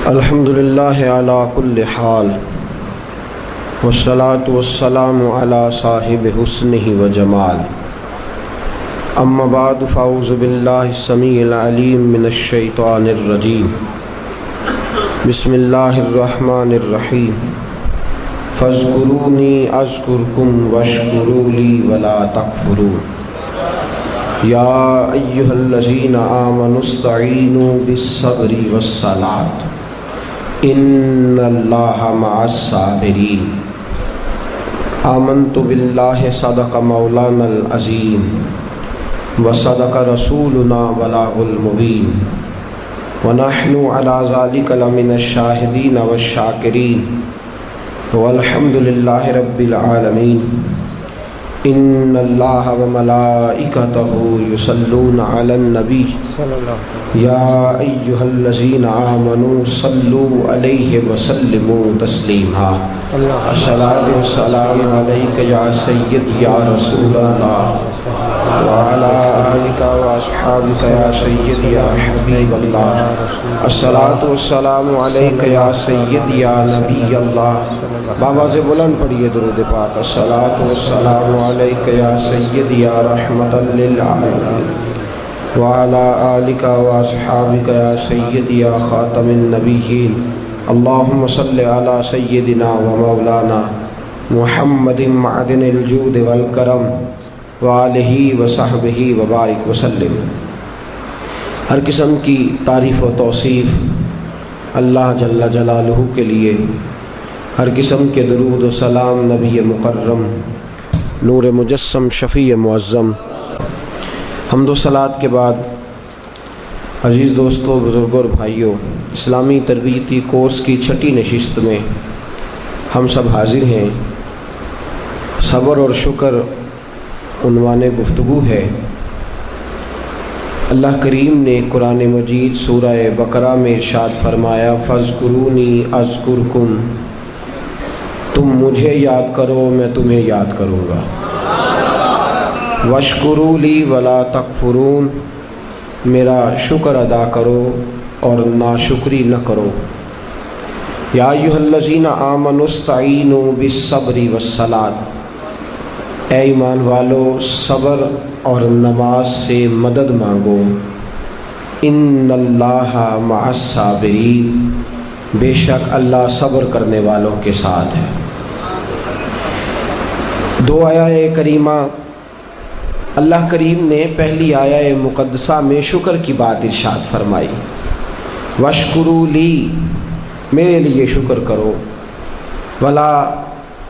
الحمدللہ علی کل حال والصلاة والسلام علی صاحب حسنہ و جمال اما بعد فاعوذ باللہ السمیع العلیم من الشیطان الرجیم بسم اللہ الرحمن الرحیم فاذکرونی اذکرکم واشکروا لی ولا تکفرون یا ایہا الذین آمنوا استعینوا بالصبر والصلاۃ ان اللہ مع الصابرین آمنت باللہ صدق مولانا العظیم وصدق رسولنا بلاغ المبین ونحن علی ذلک لمن الشاہدین والشاکرین والحمد للہ رب العالمین ان اللہ وملائکتہ یصلون علی النبی یا ایہا الذین آمنوا صلوا علیہ وسلموا تسلیما الصلاۃ والسلام علیک یا سید یا رسول اللہ وعلی آلک واصحابک یا سید یا حبیب اللہ الصلاۃ والسلام علیک یا سید یا نبی اللہ بابا سے بلند پڑھیے درود پاک الصلاۃ والسلام علیک یا سید یا رحمت للعالمین وعلی آلک واصحابک یا سید یا خاتم النبیین اللہم صلی علی سیدنا و مولانا محمد معدن الجود والکرم وآلہ وصحبہ وبارک وسلم۔ ہر قسم کی تعریف و توصیف اللہ جل جلالہ کے لیے، ہر قسم کے درود و سلام نبی مکرم نور مجسم شفیع معظم۔ حمد و صلوات کے بعد عزیز دوستو، بزرگوں اور بھائیوں، اسلامی تربیتی کورس کی چھٹی نشست میں ہم سب حاضر ہیں۔ صبر اور شکر عنوان گفتگو ہے۔ اللہ کریم نے قرآن مجید سورہ بقرہ میں ارشاد فرمایا فاذکرونی اذکرکم، تم مجھے یاد کرو میں تمہیں یاد کروں گا، واشکروا لی ولا تکفرون، میرا شکر ادا کرو اور ناشکری نہ کرو۔ یا ایھا الذین آمنوا استعینوا بالصبر والصلاۃ، اے ایمان والو صبر اور نماز سے مدد مانگو۔ ان اللہ مع الصابرین، بے شک اللہ صبر کرنے والوں کے ساتھ ہے۔ دو آیہ کریمہ اللہ کریم نے پہلی آیہ مقدسہ میں شکر کی بات ارشاد فرمائی، واشکروا لی، میرے لیے شکر کرو، ولا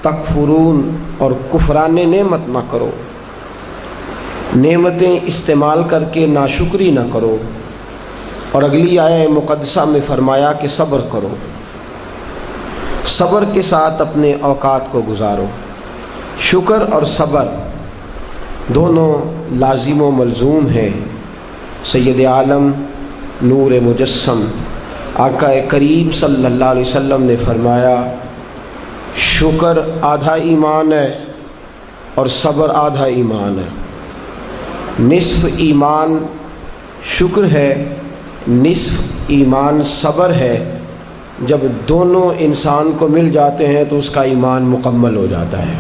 تکفرون، اور کفران نعمت نہ کرو، نعمتیں استعمال کر کے ناشکری نہ کرو۔ اور اگلی آیہ مقدسہ میں فرمایا کہ صبر کرو، صبر کے ساتھ اپنے اوقات کو گزارو۔ شکر اور صبر دونوں لازم و ملزوم ہیں۔ سید عالم نور مجسم آقا کریم صلی اللہ علیہ وسلم نے فرمایا شکر آدھا ایمان ہے اور صبر آدھا ایمان ہے۔ نصف ایمان شکر ہے، نصف ایمان صبر ہے۔ جب دونوں انسان کو مل جاتے ہیں تو اس کا ایمان مکمل ہو جاتا ہے۔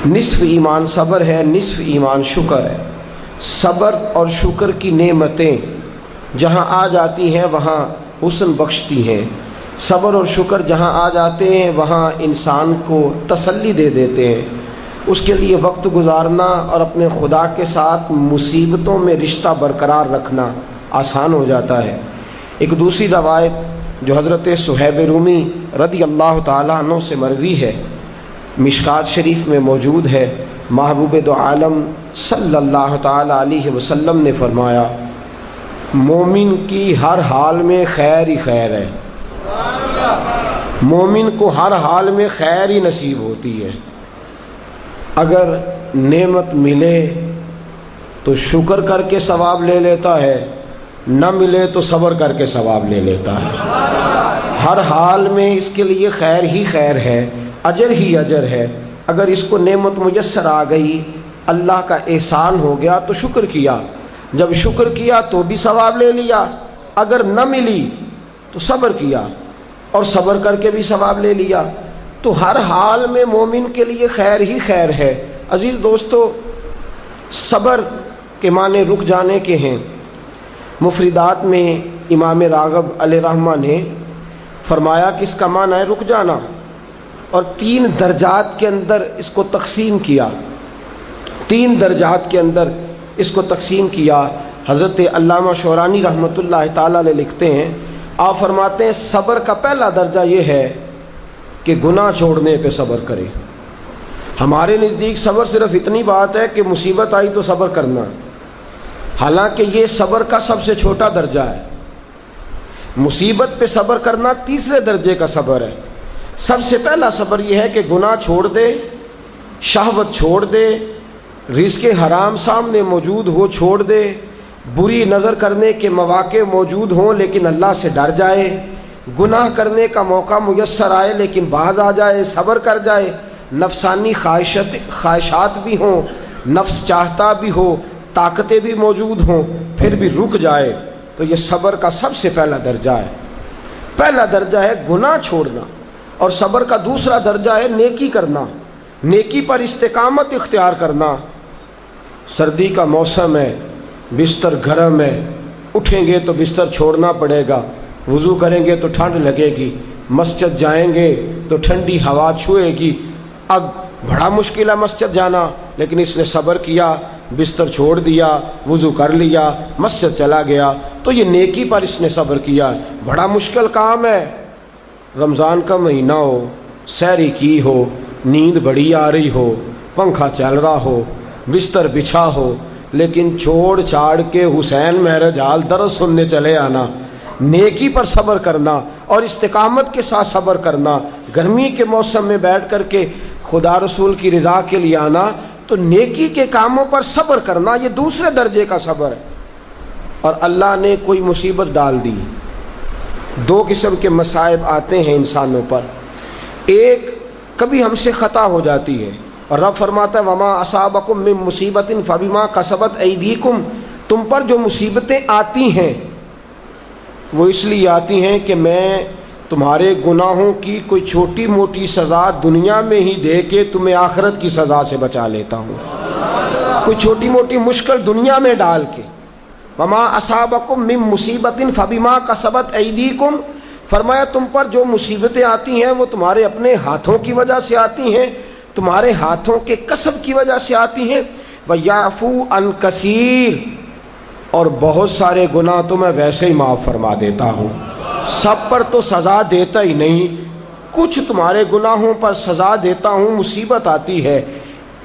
نصف ایمان صبر ہے، نصف ایمان شکر ہے۔ صبر اور شکر کی نعمتیں جہاں آ جاتی ہیں وہاں حسن بخشتی ہیں۔ صبر اور شکر جہاں آ جاتے ہیں وہاں انسان کو تسلی دے دیتے ہیں۔ اس کے لیے وقت گزارنا اور اپنے خدا کے ساتھ مصیبتوں میں رشتہ برقرار رکھنا آسان ہو جاتا ہے۔ ایک دوسری روایت جو حضرت صہیب رومی رضی اللہ تعالیٰ عنہ سے مروی ہے، مشکات شریف میں موجود ہے، محبوب دو عالم صلی اللہ تعالیٰ علیہ وسلم نے فرمایا مومن کی ہر حال میں خیر ہی خیر ہے، مومن کو ہر حال میں خیر ہی نصیب ہوتی ہے۔ اگر نعمت ملے تو شکر کر کے ثواب لے لیتا ہے، نہ ملے تو صبر کر کے ثواب لے لیتا ہے۔ ہر حال میں اس کے لیے خیر ہی خیر ہے، اجر ہی اجر ہے۔ اگر اس کو نعمت میسر آ گئی، اللہ کا احسان ہو گیا تو شکر کیا، جب شکر کیا تو بھی ثواب لے لیا، اگر نہ ملی تو صبر کیا اور صبر کر کے بھی ثواب لے لیا، تو ہر حال میں مومن کے لیے خیر ہی خیر ہے۔ عزیز دوستو، صبر کے معنی رک جانے کے ہیں۔ مفردات میں امام راغب علیہ رحمہ نے فرمایا کہ اس کا معنی ہے رک جانا، اور 3 درجات کے اندر اس کو تقسیم کیا، 3 درجات کے اندر اس کو تقسیم کیا۔ حضرت علامہ شورانی رحمۃ اللہ تعالیٰ علیہ لکھتے ہیں، آپ فرماتے ہیں صبر کا پہلا درجہ یہ ہے کہ گناہ چھوڑنے پہ صبر کرے۔ ہمارے نزدیک صبر صرف اتنی بات ہے کہ مصیبت آئی تو صبر کرنا، حالانکہ یہ صبر کا سب سے چھوٹا درجہ ہے۔ مصیبت پہ صبر کرنا تیسرے درجے کا صبر ہے۔ سب سے پہلا صبر یہ ہے کہ گناہ چھوڑ دے، شہوت چھوڑ دے، رزق حرام سامنے موجود ہو چھوڑ دے، بری نظر کرنے کے مواقع موجود ہوں لیکن اللہ سے ڈر جائے، گناہ کرنے کا موقع میسر آئے لیکن باز آ جائے، صبر کر جائے، نفسانی خواہشات بھی ہوں، نفس چاہتا بھی ہو، طاقتیں بھی موجود ہوں، پھر بھی رک جائے، تو یہ صبر کا سب سے پہلا درجہ ہے۔ پہلا درجہ ہے گناہ چھوڑنا، اور صبر کا دوسرا درجہ ہے نیکی کرنا، نیکی پر استقامت اختیار کرنا۔ سردی کا موسم ہے، بستر گرم ہے، اٹھیں گے تو بستر چھوڑنا پڑے گا، وضو کریں گے تو ٹھنڈ لگے گی، مسجد جائیں گے تو ٹھنڈی ہوا چھوئے گی۔ اب بڑا مشکل ہے مسجد جانا، لیکن اس نے صبر کیا، بستر چھوڑ دیا، وضو کر لیا، مسجد چلا گیا، تو یہ نیکی پر اس نے صبر کیا۔ بڑا مشکل کام ہے، رمضان کا مہینہ ہو، سحری کی ہو، نیند بڑی آ رہی ہو، پنکھا چل رہا ہو، بستر بچھا ہو، لیکن چھوڑ چھاڑ کے حسین مہرج حال درس سننے چلے آنا، نیکی پر صبر کرنا اور استقامت کے ساتھ صبر کرنا، گرمی کے موسم میں بیٹھ کر کے خدا رسول کی رضا کے لیے آنا، تو نیکی کے کاموں پر صبر کرنا، یہ دوسرے درجے کا صبر ہے۔ اور اللہ نے کوئی مصیبت ڈال دی، 2 قسم کے مصائب آتے ہیں انسانوں پر۔ ایک، کبھی ہم سے خطا ہو جاتی ہے، اور رب فرماتا ہے وما اصابکم من مصیبت فبما کسبت ایدیکم، تم پر جو مصیبتیں آتی ہیں وہ اس لیے آتی ہیں کہ میں تمہارے گناہوں کی کوئی چھوٹی موٹی سزا دنیا میں ہی دے کے تمہیں آخرت کی سزا سے بچا لیتا ہوں، کوئی چھوٹی موٹی مشکل دنیا میں ڈال کے۔ وما اصابکم من مصیبت فبما کسبت ایدیکم، فرمایا تم پر جو مصیبتیں آتی ہیں وہ تمہارے اپنے ہاتھوں کی وجہ سے آتی ہیں، تمہارے ہاتھوں کے کسب کی وجہ سے آتی ہیں۔ وَيَعْفُو عَنْ كَثِيرٍ، اور بہت سارے گناہ تو میں ویسے ہی معاف فرما دیتا ہوں، سب پر تو سزا دیتا ہی نہیں، کچھ تمہارے گناہوں پر سزا دیتا ہوں۔ مصیبت آتی ہے،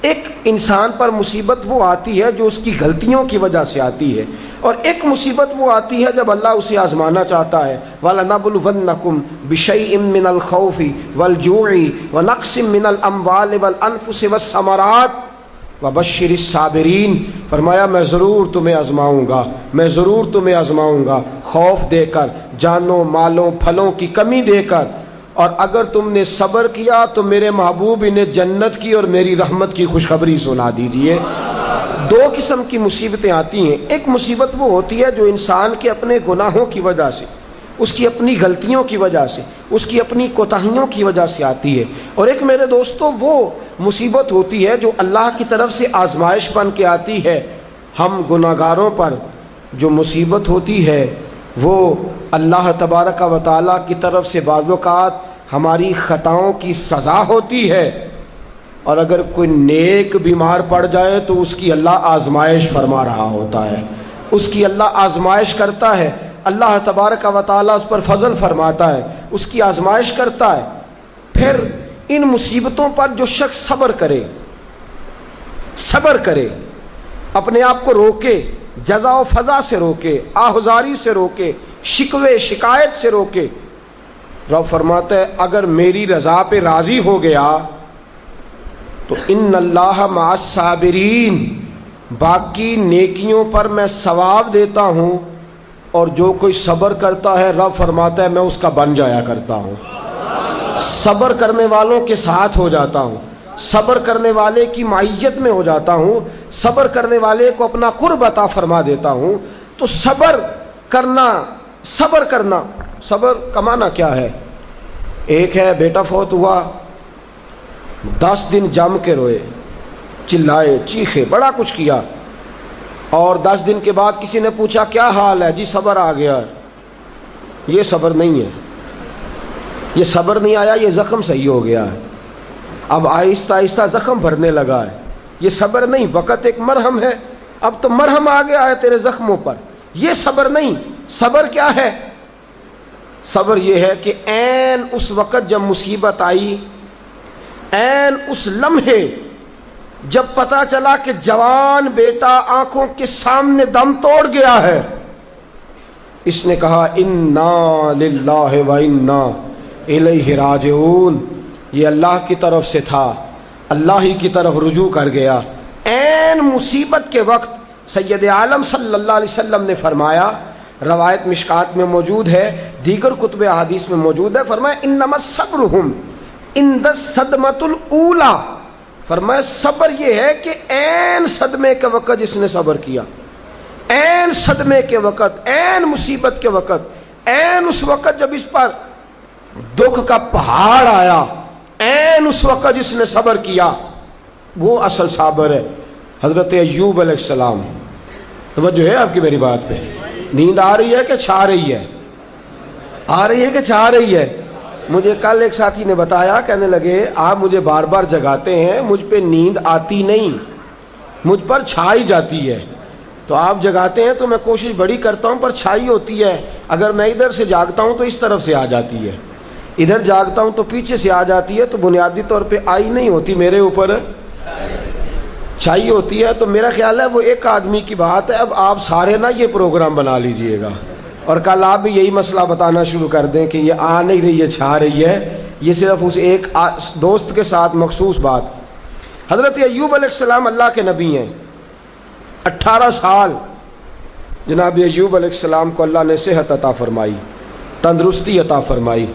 ایک انسان پر مصیبت وہ آتی ہے جو اس کی غلطیوں کی وجہ سے آتی ہے، اور ایک مصیبت وہ آتی ہے جب اللہ اسے آزمانا چاہتا ہے۔ وَلَنَبْلُوَنَّكُمْ بِشَيْءٍ مِّنَ الْخَوْفِ وَالْجُوعِ وَنَقْصٍ مِّنَ الْأَمْوَالِ وَالْأَنفُسِ وَالثَّمَرَاتِ وَبَشِّرِ الصَّابِرِينَ، فرمایا میں ضرور تمہیں آزماؤں گا، میں ضرور تمہیں آزماؤں گا، خوف دے کر، جانوں مالوں پھلوں کی کمی دے کر، اور اگر تم نے صبر کیا تو میرے محبوب انہیں جنت کی اور میری رحمت کی خوشخبری سنا دیجئے۔ 2 قسم کی مصیبتیں آتی ہیں، ایک مصیبت وہ ہوتی ہے جو انسان کے اپنے گناہوں کی وجہ سے، اس کی اپنی غلطیوں کی وجہ سے، اس کی اپنی کوتاہیوں کی وجہ سے آتی ہے، اور ایک میرے دوستو وہ مصیبت ہوتی ہے جو اللہ کی طرف سے آزمائش بن کے آتی ہے۔ ہم گناہگاروں پر جو مصیبت ہوتی ہے وہ اللہ تبارک و تعالیٰ کی طرف سے بعض اوقات ہماری خطاؤں کی سزا ہوتی ہے، اور اگر کوئی نیک بیمار پڑ جائے تو اس کی اللہ آزمائش فرما رہا ہوتا ہے، اس کی اللہ آزمائش کرتا ہے، اللہ تبارک و تعالیٰ اس پر فضل فرماتا ہے، اس کی آزمائش کرتا ہے۔ پھر ان مصیبتوں پر جو شخص صبر کرے، اپنے آپ کو روکے، جزا و فضا سے روکے، آہذاری سے روکے، شکوے شکایت سے روکے، رب فرماتا ہے اگر میری رضا پہ راضی ہو گیا تو ان اللہ مع الصابرین، باقی نیکیوں پر میں ثواب دیتا ہوں، اور جو کوئی صبر کرتا ہے رب فرماتا ہے میں اس کا بن جایا کرتا ہوں، صبر کرنے والوں کے ساتھ ہو جاتا ہوں، صبر کرنے والے کی معیت میں ہو جاتا ہوں، صبر کرنے والے کو اپنا قرب عطا فرما دیتا ہوں۔ تو صبر کرنا صبر کا معنی کیا ہے؟ ایک ہے بیٹا فوت ہوا، 10 دن جم کے روئے، چلائے، چیخے، بڑا کچھ کیا، اور 10 دن کے بعد کسی نے پوچھا کیا حال ہے؟ جی صبر آ گیا ہے۔ یہ صبر نہیں ہے، یہ صبر نہیں آیا، یہ زخم صحیح ہو گیا ہے، اب آہستہ آہستہ زخم بھرنے لگا ہے۔ یہ صبر نہیں، وقت ایک مرہم ہے، اب تو مرہم آ گیا ہے تیرے زخموں پر، یہ صبر نہیں۔ صبر کیا ہے؟ صبر یہ ہے کہ عین اس وقت جب مصیبت آئی، عین اس لمحے جب پتہ چلا کہ جوان بیٹا آنکھوں کے سامنے دم توڑ گیا ہے، اس نے کہا انا للہ و انا الیہ راجعون، یہ اللہ کی طرف سے تھا، اللہ ہی کی طرف رجوع کر گیا۔ عین مصیبت کے وقت سید عالم صلی اللہ علیہ وسلم نے فرمایا، روایت مشکات میں موجود ہے، دیگر کتب احادیث میں موجود ہے، فرمایا انما صبرہم عند الصدمۃ الاولی، فرمایا صبر یہ ہے کہ عین صدمے کے وقت جس نے صبر کیا، عین صدمے کے وقت، عین مصیبت کے وقت، عین اس وقت جب اس پر دکھ کا پہاڑ آیا، عین اس وقت جس نے صبر کیا، وہ اصل صابر ہے۔ حضرت ایوب علیہ السلام، توجہ ہے آپ کی میری بات پہ؟ نیند آ رہی ہے کہ چھا رہی ہے؟ آ رہی ہے کہ چھا رہی ہے؟ مجھے کل ایک ساتھی نے بتایا، کہنے لگے آپ مجھے بار بار جگاتے ہیں، مجھ پہ نیند آتی نہیں، مجھ پر چھائی جاتی ہے، تو آپ جگاتے ہیں تو میں کوشش بڑی کرتا ہوں پر چھائی ہوتی ہے، اگر میں ادھر سے جاگتا ہوں تو اس طرف سے آ جاتی ہے، ادھر جاگتا ہوں تو پیچھے سے آ جاتی ہے، تو بنیادی طور پہ آئی نہیں ہوتی، میرے اوپر چھائی ہوتی ہے۔ تو میرا خیال ہے وہ ایک آدمی کی بات ہے، اب آپ سارے نا یہ پروگرام بنا لیجئے گا، اور کل آپ بھی یہی مسئلہ بتانا شروع کر دیں کہ یہ آ نہیں رہی ہے، چھا رہی ہے، یہ صرف اس ایک دوست کے ساتھ مخصوص بات۔ حضرت ایوب علیہ السلام اللہ کے نبی ہیں، 18 سال جناب ایوب علیہ السلام کو اللہ نے صحت عطا فرمائی، تندرستی عطا فرمائی،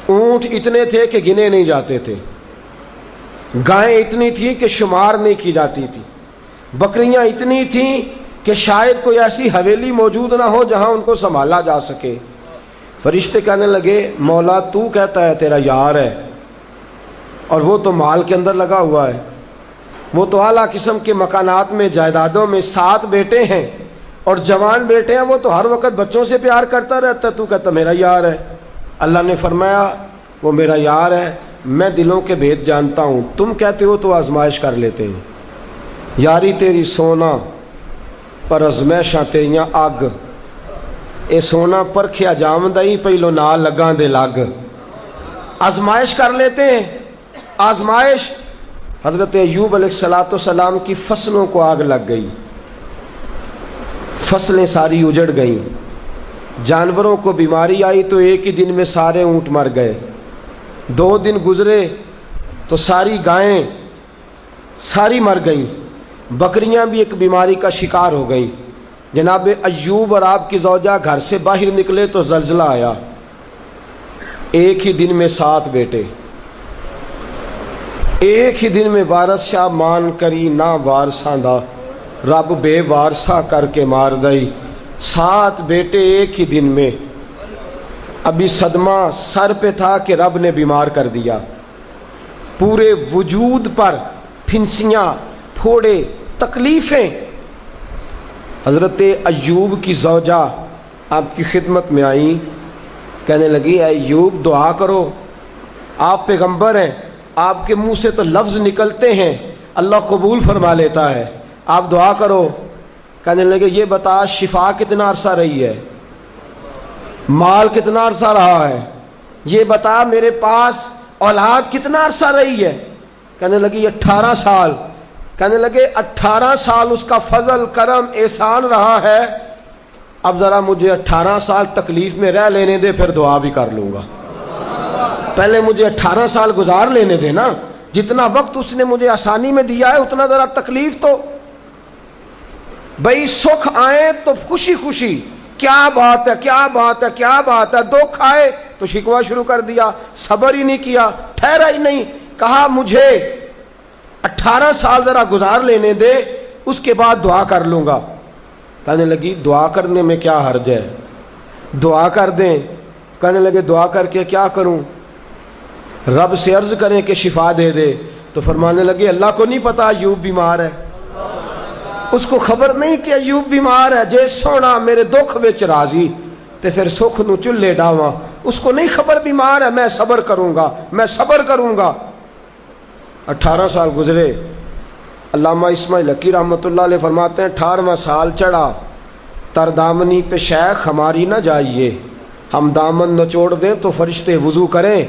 اونٹ اتنے تھے کہ گنے نہیں جاتے تھے، گائیں اتنی تھی کہ شمار نہیں کی جاتی تھی، بکریاں اتنی تھیں کہ شاید کوئی ایسی حویلی موجود نہ ہو جہاں ان کو سنبھالا جا سکے۔ فرشتے کہنے لگے مولا تو کہتا ہے تیرا یار ہے، اور وہ تو مال کے اندر لگا ہوا ہے، وہ تو اعلیٰ قسم کے مکانات میں، جائیدادوں میں، 7 بیٹے ہیں اور جوان بیٹے ہیں، وہ تو ہر وقت بچوں سے پیار کرتا رہتا ہے، تو کہتا میرا یار ہے۔ اللہ نے فرمایا وہ میرا یار ہے، میں دلوں کے بھید جانتا ہوں، تم کہتے ہو تو آزمائش کر لیتے ہیں، یاری تیری سونا پر ازمائشاں تیریاں اگ، اے سونا پرکھیا جام دئی پہلو نہ لگاں دے لگ، آزمائش کر لیتے ہیں۔ آزمائش، حضرت ایوب علیہ السلام کی فصلوں کو آگ لگ گئی، فصلیں ساری اجڑ گئیں، جانوروں کو بیماری آئی تو ایک ہی دن میں سارے اونٹ مر گئے، 2 دن گزرے تو ساری گائیں ساری مر گئیں، بکریاں بھی ایک بیماری کا شکار ہو گئیں۔ جناب ایوب اور آپ کی زوجہ گھر سے باہر نکلے تو زلزلہ آیا، ایک ہی دن میں 7 بیٹے، ایک ہی دن میں وارث شاہ مان کری نہ وارثاں دا، رب بے وارثا کر کے مار دئی، 7 بیٹے ایک ہی دن میں۔ ابھی صدمہ سر پہ تھا کہ رب نے بیمار کر دیا، پورے وجود پر پھنسیاں، پھوڑے، تکلیفیں۔ حضرت ایوب کی زوجہ آپ کی خدمت میں آئیں، کہنے لگی اے ایوب دعا کرو، آپ پیغمبر ہیں، آپ کے منہ سے تو لفظ نکلتے ہیں، اللہ قبول فرما لیتا ہے، آپ دعا کرو۔ کہنے لگے یہ بتا شفا کتنا عرصہ رہی ہے، مال کتنا عرصہ رہا ہے، یہ بتا میرے پاس اولاد کتنا عرصہ رہی ہے۔ کہنے لگی 18 سال۔ کہنے لگے 18 سال اس کا فضل، کرم، احسان رہا ہے، اب ذرا مجھے 18 سال تکلیف میں رہ لینے دے، پھر دعا بھی کر لوں گا، پہلے مجھے 18 سال گزار لینے دے نا، جتنا وقت اس نے مجھے آسانی میں دیا ہے اتنا ذرا تکلیف تو بھئی، سکھ آئے تو خوشی خوشی، کیا بات ہے کیا بات ہے کیا بات ہے، دکھ آئے تو شکوہ شروع کر دیا، صبر ہی نہیں کیا، ٹھہرا ہی نہیں، کہا مجھے 18 سال ذرا گزار لینے دے، اس کے بعد دعا کر لوں گا۔ کہنے لگی دعا کرنے میں کیا حرج ہے، دعا کر دیں۔ کہنے لگے دعا کر کے کیا کروں؟ رب سے عرض کریں کہ شفا دے دے. تو فرمانے لگے اللہ کو نہیں پتا ایوب بیمار ہے، اس کو خبر نہیں کہ ایوب بیمار ہے. جے سونا میرے دکھ وچ راضی تے پھر سکھ نو چلے ڈاواں. اس کو نہیں خبر بیمار ہے، میں صبر کروں گا، میں صبر کروں گا. 18 سال گزرے. علامہ اسماعیل حقی رحمۃ اللہ علیہ فرماتے ہیں 18واں سال چڑھا، تردامنی پہ شیخ ہماری نہ جائیے، ہم دامن نچوڑ دیں تو فرشتے وضو کریں.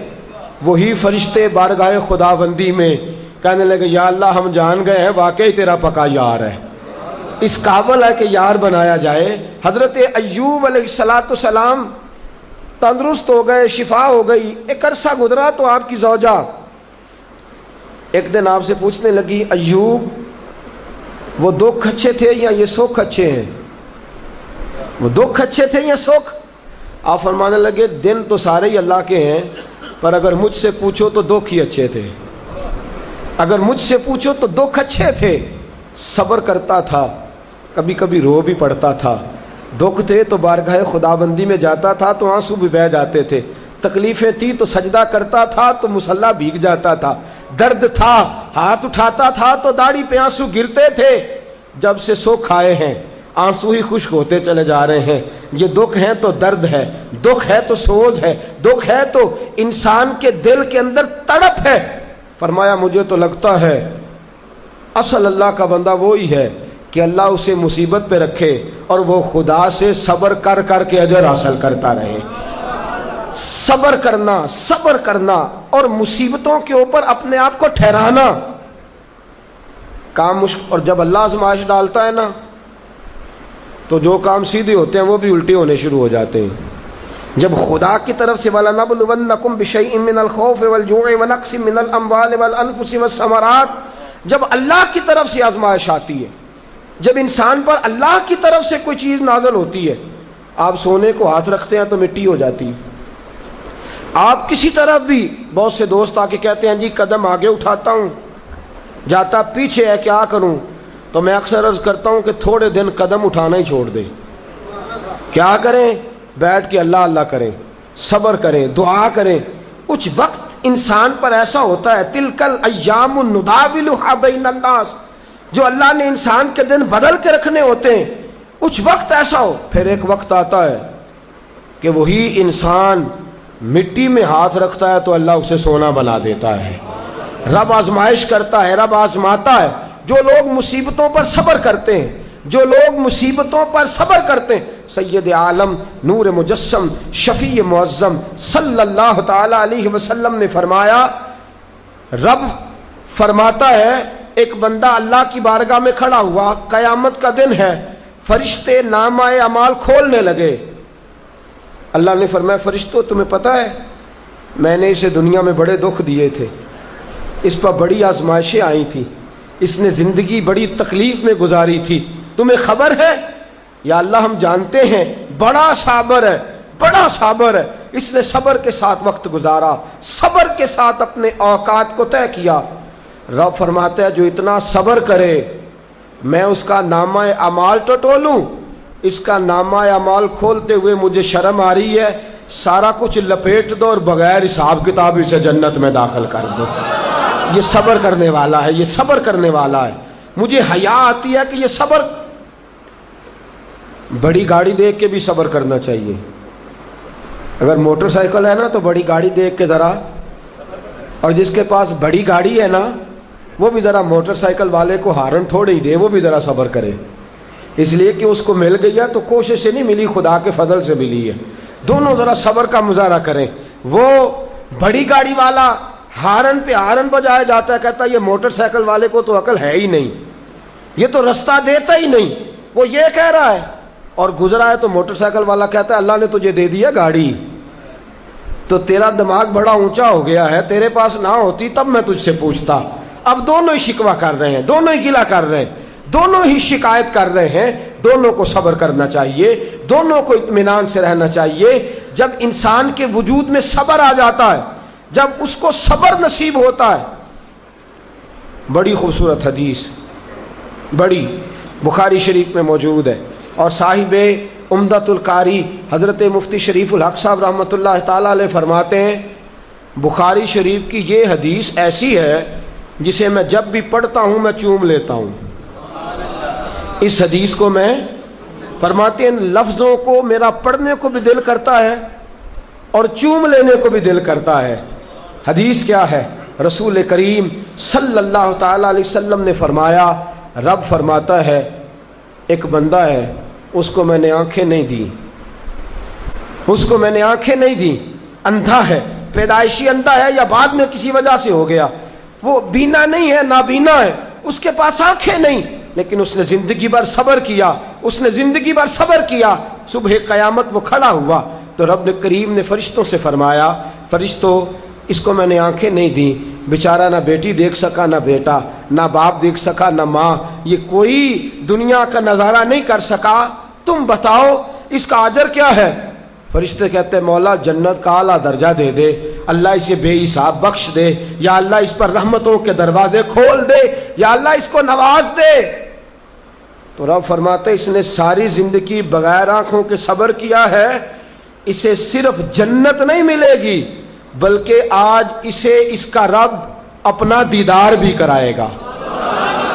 وہی فرشتے بارگاہ خداوندی میں کہنے لگے یا اللہ ہم جان گئے ہیں واقعی تیرا پکا یار ہے، اس قابل ہے کہ یار بنایا جائے. حضرت ایوب علیہ السلام تندرست ہو گئے، شفا ہو گئی. ایک عرصہ گزرا تو آپ کی زوجہ ایک دن آپ سے پوچھنے لگی ایوب وہ دکھ اچھے تھے یا یہ سکھ اچھے ہیں؟ وہ دکھ اچھے تھے یا سکھ؟ آپ فرمانے لگے دن تو سارے ہی اللہ کے ہیں، پر اگر مجھ سے پوچھو تو دکھ ہی اچھے تھے. اگر مجھ سے پوچھو تو دکھ اچھے تھے. صبر کرتا تھا، کبھی کبھی رو بھی پڑتا تھا. دکھ تھے تو بارگاہ خداوندی میں جاتا تھا تو آنسو بھی بہہ جاتے تھے. تکلیفیں تھی تو سجدہ کرتا تھا تو مصلی بھیگ جاتا تھا. درد تھا ہاتھ اٹھاتا تھا تو داڑھی پہ آنسو گرتے تھے. جب سے سکھ آئے ہیں آنسو ہی خشک ہوتے چلے جا رہے ہیں. یہ دکھ ہے تو درد ہے، دکھ ہے تو سوز ہے، دکھ ہے تو انسان کے دل کے اندر تڑپ ہے. فرمایا مجھے تو لگتا ہے اصل اللہ کا بندہ وہی ہے کہ اللہ اسے مصیبت پہ رکھے اور وہ خدا سے صبر کر کر کے اجر حاصل کرتا رہے. صبر کرنا، صبر کرنا اور مصیبتوں کے اوپر اپنے آپ کو ٹھہرانا کام مشکل. اور جب اللہ آزمائش ڈالتا ہے نا تو جو کام سیدھے ہوتے ہیں وہ بھی الٹے ہونے شروع ہو جاتے ہیں. جب خدا کی طرف سے وَلَنَبْلُوَنَّكُمْ بِشَيْءٍ مِّنَ الْخَوْفِ وَالْجُوعِ وَنَقْصٍ مِّنَ الْأَمْوَالِ وَالْأَنفُسِ وَالثَّمَرَاتِ، جب اللہ کی طرف سے آزمائش آتی ہے، جب انسان پر اللہ کی طرف سے کوئی چیز نازل ہوتی ہے، آپ سونے کو ہاتھ رکھتے ہیں تو مٹی ہو جاتی ہے. آپ کسی طرف بھی، بہت سے دوست آ کے کہتے ہیں جی قدم آگے اٹھاتا ہوں جاتا پیچھے ہے کیا کروں؟ تو میں اکثر عرض کرتا ہوں کہ تھوڑے دن قدم اٹھانا ہی چھوڑ دیں. کیا کریں؟ بیٹھ کے اللہ اللہ کریں، صبر کریں، دعا کریں. کچھ وقت انسان پر ایسا ہوتا ہے تلک الایام نداولها بین الناس، جو اللہ نے انسان کے دن بدل کے رکھنے ہوتے ہیں. کچھ وقت ایسا ہو، پھر ایک وقت آتا ہے کہ وہی انسان مٹی میں ہاتھ رکھتا ہے تو اللہ اسے سونا بنا دیتا ہے. رب آزمائش کرتا ہے، رب آزماتا ہے. جو لوگ مصیبتوں پر صبر کرتے ہیں، جو لوگ مصیبتوں پر صبر کرتے ہیں، سید عالم نور مجسم شفیع معظم صلی اللہ تعالی علیہ وسلم نے فرمایا، رب فرماتا ہے ایک بندہ اللہ کی بارگاہ میں کھڑا ہوا، قیامت کا دن ہے، فرشتے نامہ اعمال کھولنے لگے. اللہ نے فرمایا فرشتوں تمہیں پتہ ہے میں نے اسے دنیا میں بڑے دکھ دیے تھے، اس پر بڑی آزمائشیں آئی تھیں، اس نے زندگی بڑی تکلیف میں گزاری تھی، تمہیں خبر ہے؟ یا اللہ ہم جانتے ہیں بڑا صابر ہے، بڑا صابر ہے. اس نے صبر کے ساتھ وقت گزارا، صبر کے ساتھ اپنے اوقات کو طے کیا. رب فرماتا ہے جو اتنا صبر کرے میں اس کا نامہ اعمال ٹٹولوں. اس کا نامہ اعمال کھولتے ہوئے مجھے شرم آ رہی ہے، سارا کچھ لپیٹ دو اور بغیر حساب کتاب اسے جنت میں داخل کر دو. یہ صبر کرنے والا ہے، یہ صبر کرنے والا ہے. مجھے حیا آتی ہے کہ یہ صبر. بڑی گاڑی دیکھ کے بھی صبر کرنا چاہیے. اگر موٹر سائیکل ہے نا تو بڑی گاڑی دیکھ کے ذرا، اور جس کے پاس بڑی گاڑی ہے نا وہ بھی ذرا موٹر سائیکل والے کو ہارن تھوڑے ہی دے، وہ بھی ذرا صبر کرے. اس لیے کہ اس کو مل گئی ہے تو کوشش سے نہیں ملی، خدا کے فضل سے ملی ہے. دونوں ذرا صبر کا مظاہرہ کریں. وہ بڑی گاڑی والا ہارن پہ ہارن بجایا جاتا ہے، کہتا ہے یہ موٹر سائیکل والے کو تو عقل ہے ہی نہیں، یہ تو رستہ دیتا ہی نہیں، وہ یہ کہہ رہا ہے. اور گزرا ہے تو موٹر سائیکل والا کہتا ہے اللہ نے تجھے دے دیا گاڑی تو تیرا دماغ بڑا اونچا ہو گیا ہے، تیرے پاس نہ ہوتی تب میں تجھ سے پوچھتا. اب دونوں ہی شکوہ کر رہے ہیں، دونوں ہی گلہ کر رہے ہیں، دونوں ہی شکایت کر رہے ہیں. دونوں کو صبر کرنا چاہیے، دونوں کو اطمینان سے رہنا چاہیے. جب انسان کے وجود میں صبر آ جاتا ہے، جب اس کو صبر نصیب ہوتا ہے. بڑی خوبصورت حدیث، بڑی، بخاری شریف میں موجود ہے. اور صاحب عمدۃ القاری حضرت مفتی شریف الحق صاحب رحمۃ اللہ تعالیٰ علیہ فرماتے ہیں بخاری شریف کی یہ حدیث ایسی ہے جسے میں جب بھی پڑھتا ہوں میں چوم لیتا ہوں۔ اس حدیث کو میں فرماتے ہیں لفظوں کو میرا پڑھنے کو بھی دل کرتا ہے اور چوم لینے کو بھی دل کرتا ہے۔ حدیث کیا ہے؟ رسول کریم صلی اللہ تعالی علیہ وسلم نے فرمایا، رب فرماتا ہے ایک بندہ ہے اس کو میں نے آنکھیں نہیں دی، اس کو میں نے آنکھیں نہیں دی، اندھا ہے، پیدائشی اندھا ہے یا بعد میں کسی وجہ سے ہو گیا، وہ بینا نہیں ہے، نابینا ہے، اس کے پاس آنکھیں نہیں، لیکن اس نے زندگی بھر صبر کیا، اس نے زندگی بھر صبر کیا، صبح قیامت وہ کھڑا ہوا تو رب کریم نے فرشتوں سے فرمایا فرشتوں اس کو میں نے آنکھیں نہیں دی، بیچارہ نہ بیٹی دیکھ سکا نہ بیٹا، نہ باپ دیکھ سکا نہ ماں، یہ کوئی دنیا کا نظارہ نہیں کر سکا، تم بتاؤ اس کا اجر کیا ہے؟ فرشتے کہتے ہیں مولا جنت کا اعلیٰ درجہ دے دے، اللہ اسے بے حساب بخش دے، یا اللہ اس پر رحمتوں کے دروازے کھول دے، یا اللہ اس کو نواز دے۔ تو رب فرماتے اس نے ساری زندگی بغیر آنکھوں کے صبر کیا ہے، اسے صرف جنت نہیں ملے گی بلکہ آج اسے اس کا رب اپنا دیدار بھی کرائے گا۔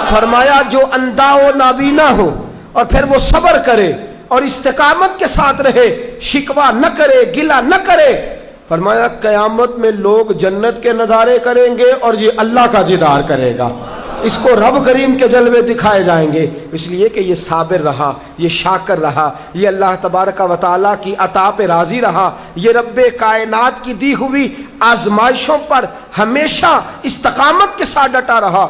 فرمایا جو اندھا ہو نابینا ہو اور پھر وہ صبر کرے اور استقامت کے ساتھ رہے، شکوہ نہ کرے، گلہ نہ کرے، فرمایا قیامت میں لوگ جنت کے نظارے کریں گے اور یہ اللہ کا دیدار کرے گا، اس کو رب کریم کے جلوے دکھائے جائیں گے، اس لیے کہ یہ صابر رہا، یہ شاکر رہا، یہ اللہ تبارک و تعالیٰ کی عطا پہ راضی رہا، یہ رب کائنات کی دی ہوئی آزمائشوں پر ہمیشہ استقامت کے ساتھ ڈٹا رہا۔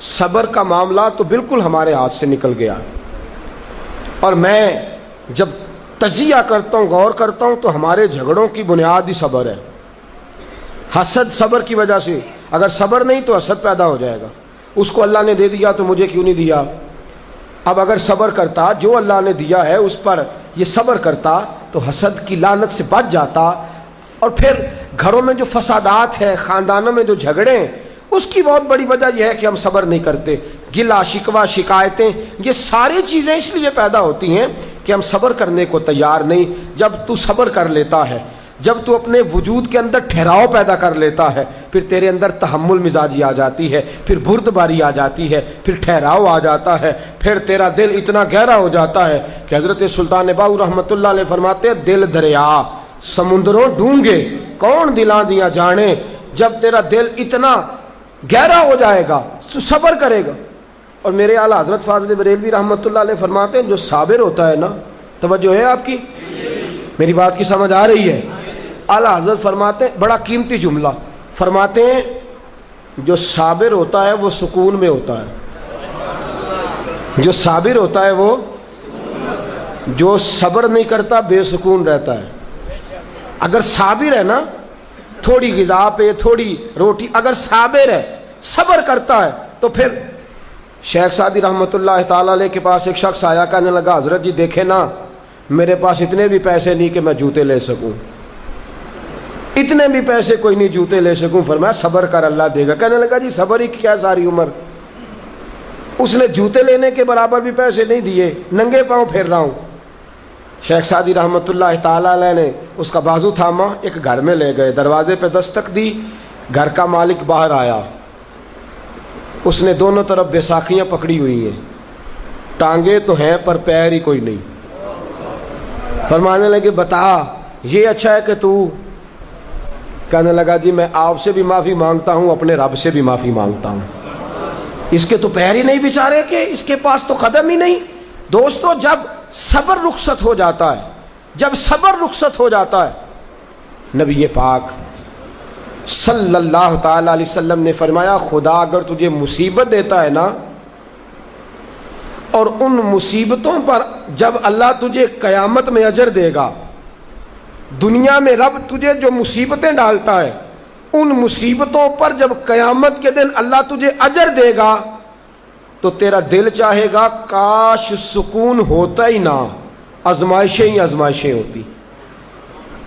صبر کا معاملہ تو بالکل ہمارے ہاتھ سے نکل گیا، اور میں جب تجزیہ کرتا ہوں، غور کرتا ہوں تو ہمارے جھگڑوں کی بنیاد ہی صبر ہے۔ حسد صبر کی وجہ سے، اگر صبر نہیں تو حسد پیدا ہو جائے گا، اس کو اللہ نے دے دیا تو مجھے کیوں نہیں دیا؟ اب اگر صبر کرتا، جو اللہ نے دیا ہے اس پر یہ صبر کرتا تو حسد کی لعنت سے بچ جاتا، اور پھر گھروں میں جو فسادات ہیں، خاندانوں میں جو جھگڑے ہیں، اس کی بہت بڑی وجہ یہ ہے کہ ہم صبر نہیں کرتے۔ گلہ شکوہ شکایتیں یہ ساری چیزیں اس لیے پیدا ہوتی ہیں کہ ہم صبر کرنے کو تیار نہیں۔ جب تو صبر کر لیتا ہے، جب تو اپنے وجود کے اندر ٹھہراؤ پیدا کر لیتا ہے، پھر تیرے اندر تحمل مزاجی آ جاتی ہے، پھر بردباری آ جاتی ہے، پھر ٹھہراؤ آ جاتا ہے، پھر تیرا دل اتنا گہرا ہو جاتا ہے کہ حضرت سلطان باؤ رحمۃ اللہ علیہ فرماتے ہیں دل دریا سمندروں ڈونگے کون دلاں دیا جانے۔ جب تیرا دل اتنا گہرا ہو جائے گا تو صبر کرے گا۔ اور میرے اعلیٰ حضرت فاضل بریلوی رحمۃ اللہ علیہ فرماتے ہیں جو صابر ہوتا ہے نا، توجہ ہے آپ کی، میری بات کی سمجھ آ رہی ہے؟ اعلیٰ حضرت فرماتے ہیں بڑا قیمتی جملہ، فرماتے ہیں جو صابر ہوتا ہے وہ سکون میں ہوتا ہے، جو صابر ہوتا ہے وہ، جو صبر نہیں کرتا بے سکون رہتا ہے۔ اگر صابر ہے نا، تھوڑی غذا پہ تھوڑی روٹی، اگر صابر ہے صبر کرتا ہے تو پھر شیخ سعدی رحمۃ اللہ تعالیٰ علیہ کے پاس ایک شخص آیا، کہنے لگا حضرت جی دیکھیں نا میرے پاس اتنے بھی پیسے نہیں کہ میں جوتے لے سکوں، اتنے بھی پیسے کوئی نہیں جوتے لے سکوں۔ فرمایا صبر کر اللہ دے گا۔ کہنے لگا جی صبر ہی کیا ساری عمر، اس نے جوتے لینے کے برابر بھی پیسے نہیں دیے، ننگے پاؤں پھر رہا ہوں۔ شیخ سعدی رحمۃ اللہ تعالیٰ علیہ نے اس کا بازو تھاما، ایک گھر میں لے گئے، دروازے پہ دستک دی، گھر کا مالک باہر آیا، اس نے دونوں طرف بیساکھیاں پکڑی ہوئی ہیں، ٹانگیں تو ہیں پر پیر ہی کوئی نہیں۔ فرمانے لگے بتا یہ اچھا ہے کہ تو؟ کہنے لگا جی میں آپ سے بھی معافی مانگتا ہوں، اپنے رب سے بھی معافی مانگتا ہوں، اس کے تو پیر ہی نہیں بیچارے کے، اس کے پاس تو قدم ہی نہیں۔ دوستو جب صبر رخصت ہو جاتا ہے، جب صبر رخصت ہو جاتا ہے، نبی پاک صلی اللہ تعالی علیہ وسلم نے فرمایا خدا اگر تجھے مصیبت دیتا ہے نا، اور ان مصیبتوں پر جب اللہ تجھے قیامت میں اجر دے گا، دنیا میں رب تجھے جو مصیبتیں ڈالتا ہے ان مصیبتوں پر جب قیامت کے دن اللہ تجھے اجر دے گا تو تیرا دل چاہے گا کاش سکون ہوتا ہی نہ، آزمائشیں ہی آزمائشیں ہوتی،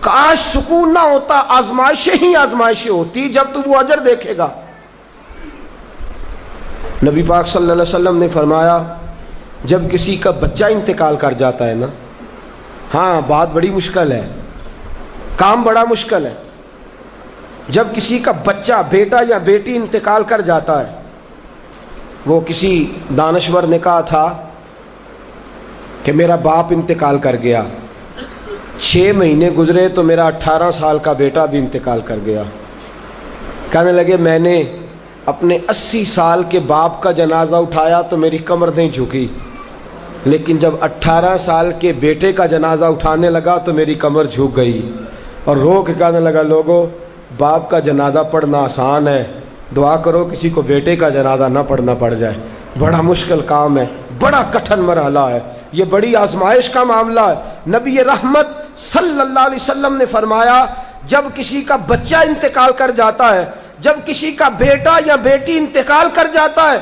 کاش سکون نہ ہوتا، آزمائشیں ہی آزمائشیں ہوتی جب تو وہ اجر دیکھے گا۔ نبی پاک صلی اللہ علیہ وسلم نے فرمایا جب کسی کا بچہ انتقال کر جاتا ہے نا، ہاں بات بڑی مشکل ہے، کام بڑا مشکل ہے. جب کسی کا بچہ، بیٹا یا بیٹی انتقال کر جاتا ہے، وہ کسی دانشور نے کہا تھا کہ میرا باپ انتقال کر گیا، 6 مہینے گزرے تو میرا 18 سال کا بیٹا بھی انتقال کر گیا. کہنے لگے میں نے اپنے 80 سال کے باپ کا جنازہ اٹھایا تو میری کمر نہیں جھکی، لیکن جب 18 سال کے بیٹے کا جنازہ اٹھانے لگا تو میری کمر جھک گئی. اور رو کے کہنے لگا لوگوں، باپ کا جنازہ پڑھنا آسان ہے، دعا کرو کسی کو بیٹے کا جنازہ نہ پڑھنا پڑ جائے. بڑا مشکل کام ہے، بڑا کٹھن مرحلہ ہے، یہ بڑی آزمائش کا معاملہ ہے. نبی رحمت صلی اللہ علیہ وسلم نے فرمایا جب کسی کا بچہ انتقال کر جاتا ہے، جب کسی کا بیٹا یا بیٹی انتقال کر جاتا ہے،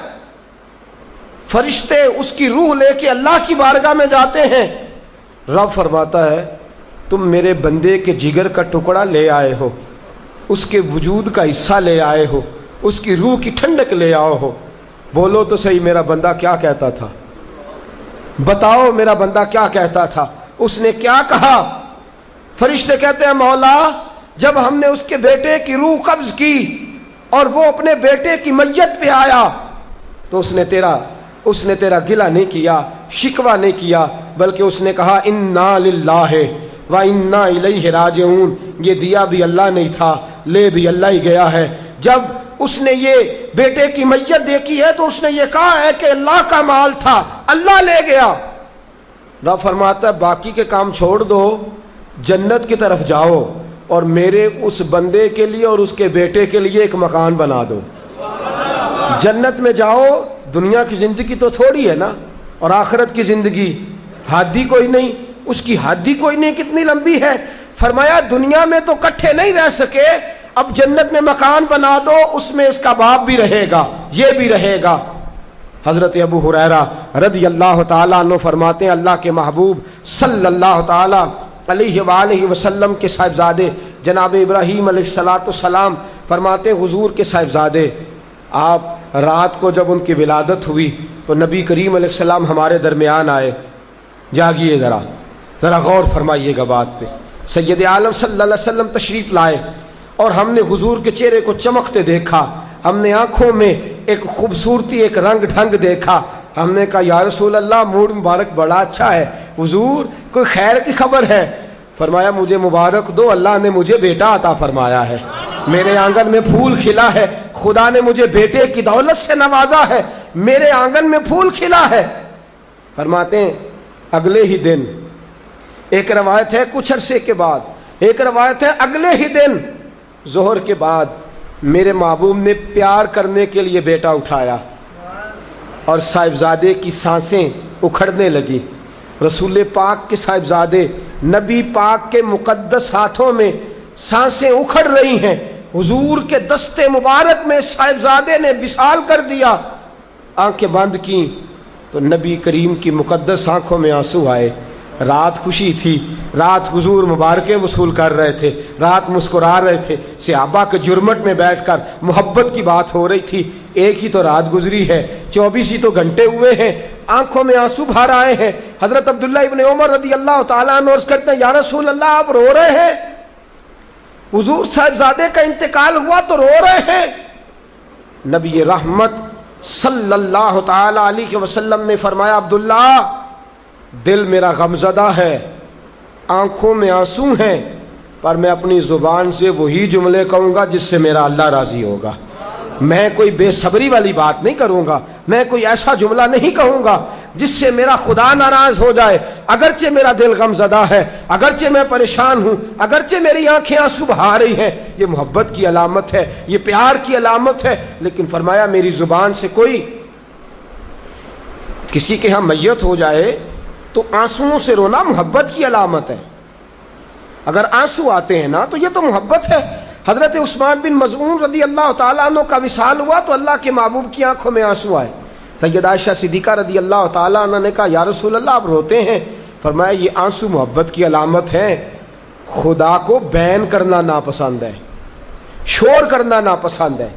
فرشتے اس کی روح لے کے اللہ کی بارگاہ میں جاتے ہیں. رب فرماتا ہے تم میرے بندے کے جگر کا ٹکڑا لے آئے ہو، اس کے وجود کا حصہ لے آئے ہو، اس کی روح کی ٹھنڈک لے آؤ ہو. بولو تو صحیح میرا بندہ کیا کہتا تھا، بتاؤ میرا بندہ کیا کہتا تھا. اس نے کیا کہا؟ فرشتے کہتے ہیں مولا جب ہم نے اس کے بیٹے کی روح قبض کی اور وہ اپنے بیٹے کی میت پہ آیا تو اس نے تیرا گلہ نہیں کیا، شکوہ نہیں کیا، بلکہ اس نے کہا انا للہ و انا الیہ راجعون، یہ دیا بھی اللہ نہیں تھا، لے بھی اللہ ہی گیا ہے. جب اس نے یہ بیٹے کی میت دیکھی ہے تو اس نے یہ کہا ہے کہ اللہ کا مال تھا، اللہ لے گیا. رب فرماتا ہے باقی کے کام چھوڑ دو، جنت کی طرف جاؤ اور میرے اس بندے کے لیے اور اس کے بیٹے کے لیے ایک مکان بنا دو. جنت میں جاؤ، دنیا کی زندگی تو تھوڑی ہے نا، اور آخرت کی زندگی حد ہی کوئی نہیں، اس کی حد ہی کوئی نہیں، کتنی لمبی ہے. فرمایا دنیا میں تو کٹھے نہیں رہ سکے، اب جنت میں مکان بنا دو، اس میں اس کا باپ بھی رہے گا، یہ بھی رہے گا. حضرت ابو ہریرہ رضی اللہ تعالیٰ عنہ فرماتے ہیں اللہ کے محبوب صلی اللہ تعالیٰ علیہ وآلہ وسلم کے صاحبزادے جناب ابراہیم علیہ السلام فرماتے ہیں حضور کے صاحبزادے، آپ رات کو جب ان کی ولادت ہوئی تو نبی کریم علیہ السلام ہمارے درمیان آئے. جاگیے ذرا غور فرمائیے گا بات پہ. سید عالم صلی اللہ علیہ وسلم تشریف لائے اور ہم نے حضور کے چہرے کو چمکتے دیکھا، ہم نے آنکھوں میں ایک خوبصورتی، ایک رنگ ڈھنگ دیکھا. ہم نے کہا یا رسول اللہ موڈ مبارک بڑا اچھا ہے، حضور کوئی خیر کی خبر ہے؟ فرمایا مجھے مبارک دو، اللہ نے مجھے بیٹا عطا فرمایا ہے، میرے آنگن میں پھول کھلا ہے، خدا نے مجھے بیٹے کی دولت سے نوازا ہے، میرے آنگن میں پھول کھلا ہے. فرماتے ہیں اگلے ہی دن، ایک روایت ہے کچھ عرصے کے بعد، ایک روایت ہے اگلے ہی دن ظہر کے بعد میرے محبوب نے پیار کرنے کے لیے بیٹا اٹھایا اور صاحبزادے کی سانسیں اکھڑنے لگی. رسول پاک کے صاحبزادے نبی پاک کے مقدس ہاتھوں میں سانسیں اکھڑ رہی ہیں. حضور کے دستے مبارک میں صاحبزادے نے وصال کر دیا. آنکھیں بند کی تو نبی کریم کی مقدس آنکھوں میں آنسو آئے. رات خوشی تھی، رات حضور مبارکیں وصول کر رہے تھے، رات مسکرا رہے تھے، صحابہ کے جرمٹ میں بیٹھ کر محبت کی بات ہو رہی تھی. ایک ہی تو رات گزری ہے، 24 ہی تو گھنٹے ہوئے ہیں، آنکھوں میں آنسو بھر آئے ہیں. حضرت عبداللہ ابن عمر رضی اللہ تعالیٰ عنہ عرض کرتے ہیں یا رسول اللہ آپ رو رہے ہیں؟ حضور صاحبزادے کا انتقال ہوا تو رو رہے ہیں. نبی رحمت صلی اللہ تعالی علیہ وسلم نے فرمایا عبداللہ دل میرا غمزدہ ہے، آنکھوں میں آنسو ہیں، پر میں اپنی زبان سے وہی جملے کہوں گا جس سے میرا اللہ راضی ہوگا. میں کوئی بے صبری والی بات نہیں کروں گا، میں کوئی ایسا جملہ نہیں کہوں گا جس سے میرا خدا ناراض ہو جائے. اگرچہ میرا دل غمزدہ ہے، اگرچہ میں پریشان ہوں، اگرچہ میری آنکھیں آنسو بہا رہی ہیں، یہ محبت کی علامت ہے، یہ پیار کی علامت ہے. لیکن فرمایا میری زبان سے کوئی کسی کے ہاں میت ہو جائے تو آنسوؤں سے رونا محبت کی علامت ہے. اگر آنسو آتے ہیں نا تو یہ تو محبت ہے. حضرت عثمان بن مظعون رضی اللہ تعالیٰ عنہ کا وصال ہوا تو اللہ کے محبوب کی آنکھوں میں آنسو آئے. سیدہ عائشہ صدیقہ رضی اللہ تعالیٰ عنہ نے کہا یا رسول اللہ آپ روتے ہیں؟ فرمایا یہ آنسو محبت کی علامت ہے. خدا کو بین کرنا ناپسند ہے، شور کرنا ناپسند ہے،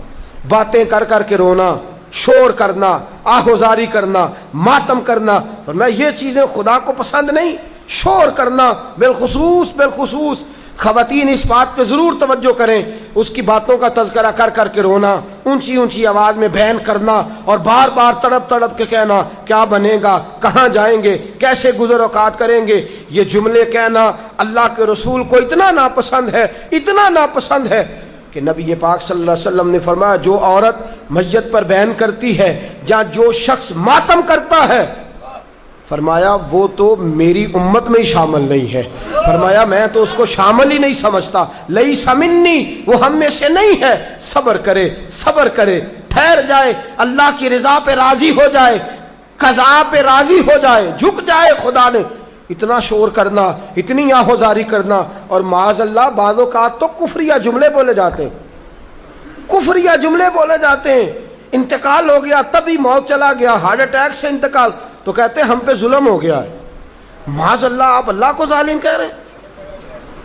باتیں کر کر کے رونا شور کرنا، آہوزاری کرنا، ماتم کرنا، فرمایا یہ چیزیں خدا کو پسند نہیں. شور کرنا، بالخصوص خواتین اس بات پہ ضرور توجہ کریں، اس کی باتوں کا تذکرہ کر کر کے رونا، اونچی آواز میں بیان کرنا اور بار بار تڑپ کے کہنا کیا بنے گا، کہاں جائیں گے، کیسے گزر اوقات کریں گے، یہ جملے کہنا اللہ کے رسول کو اتنا ناپسند ہے کہ نبی پاک صلی اللہ علیہ وسلم نے فرمایا جو عورت میت پر بیان کرتی ہے یا جو شخص ماتم کرتا ہے، فرمایا وہ تو میری امت میں ہی شامل نہیں ہے. فرمایا میں تو اس کو شامل ہی نہیں سمجھتا. لیس منی، وہ ہم میں سے نہیں ہے. صبر کرے، ٹھہر جائے، اللہ کی رضا پہ راضی ہو جائے، قضا پہ راضی ہو جائے، جھک جائے خدا نے. اتنا شور کرنا، اتنی آہوزاری کرنا، اور معاذ اللہ بعض اوقات تو کفریہ جملے بولے جاتے ہیں. انتقال ہو گیا، تبھی موت چلا گیا، ہارٹ اٹیک سے انتقال، تو کہتے ہیں ہم پہ ظلم ہو گیا ہے. معاذ اللہ، آپ اللہ کو ظالم کہہ رہے ہیں،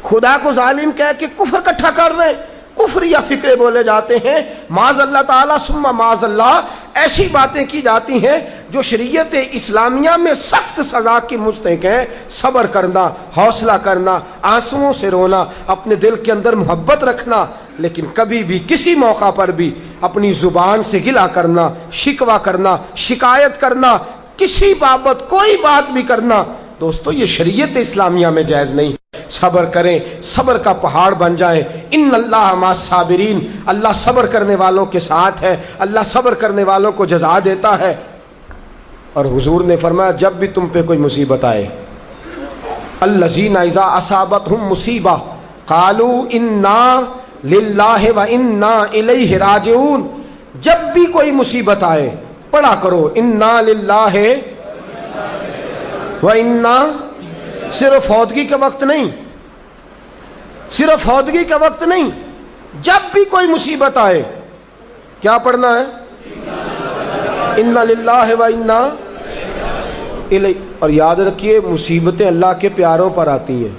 خدا کو ظالم کہہ کے کفر اکٹھا کر رہے ہیں. کفریہ فکرے بولے جاتے ہیں. معاذ اللہ تعالیٰ ثم معاذ اللہ، ایسی باتیں کی جاتی ہیں جو شریعت اسلامیہ میں سخت سزا کی مستحق ہیں. صبر کرنا، حوصلہ کرنا، آنسوؤں سے رونا، اپنے دل کے اندر محبت رکھنا، لیکن کبھی بھی کسی موقع پر بھی اپنی زبان سے گلہ کرنا، شکوہ کرنا، شکایت کرنا، کسی بابت کوئی بات بھی کرنا، دوستو یہ شریعت اسلامیہ میں جائز نہیں. صبر کریں، صبر کا پہاڑ بن جائیں. ان اللہ مع الصابرین، اللہ صبر کرنے والوں کے ساتھ ہے، اللہ صبر کرنے والوں کو جزا دیتا ہے. اور حضور نے فرمایا جب بھی تم پہ کوئی مصیبت آئے، الذین اذا اصابتہم مصیبہ قالوا انا للہ و انا الیہ راجعون، جب بھی کوئی مصیبت آئے پڑھا کرو انا للہ و انا، صرف فوتگی کے وقت نہیں، جب بھی کوئی مصیبت آئے کیا پڑھنا ہے؟ انا للہ و انا الیہ. اور یاد رکھیے مصیبتیں اللہ کے پیاروں پر آتی ہیں.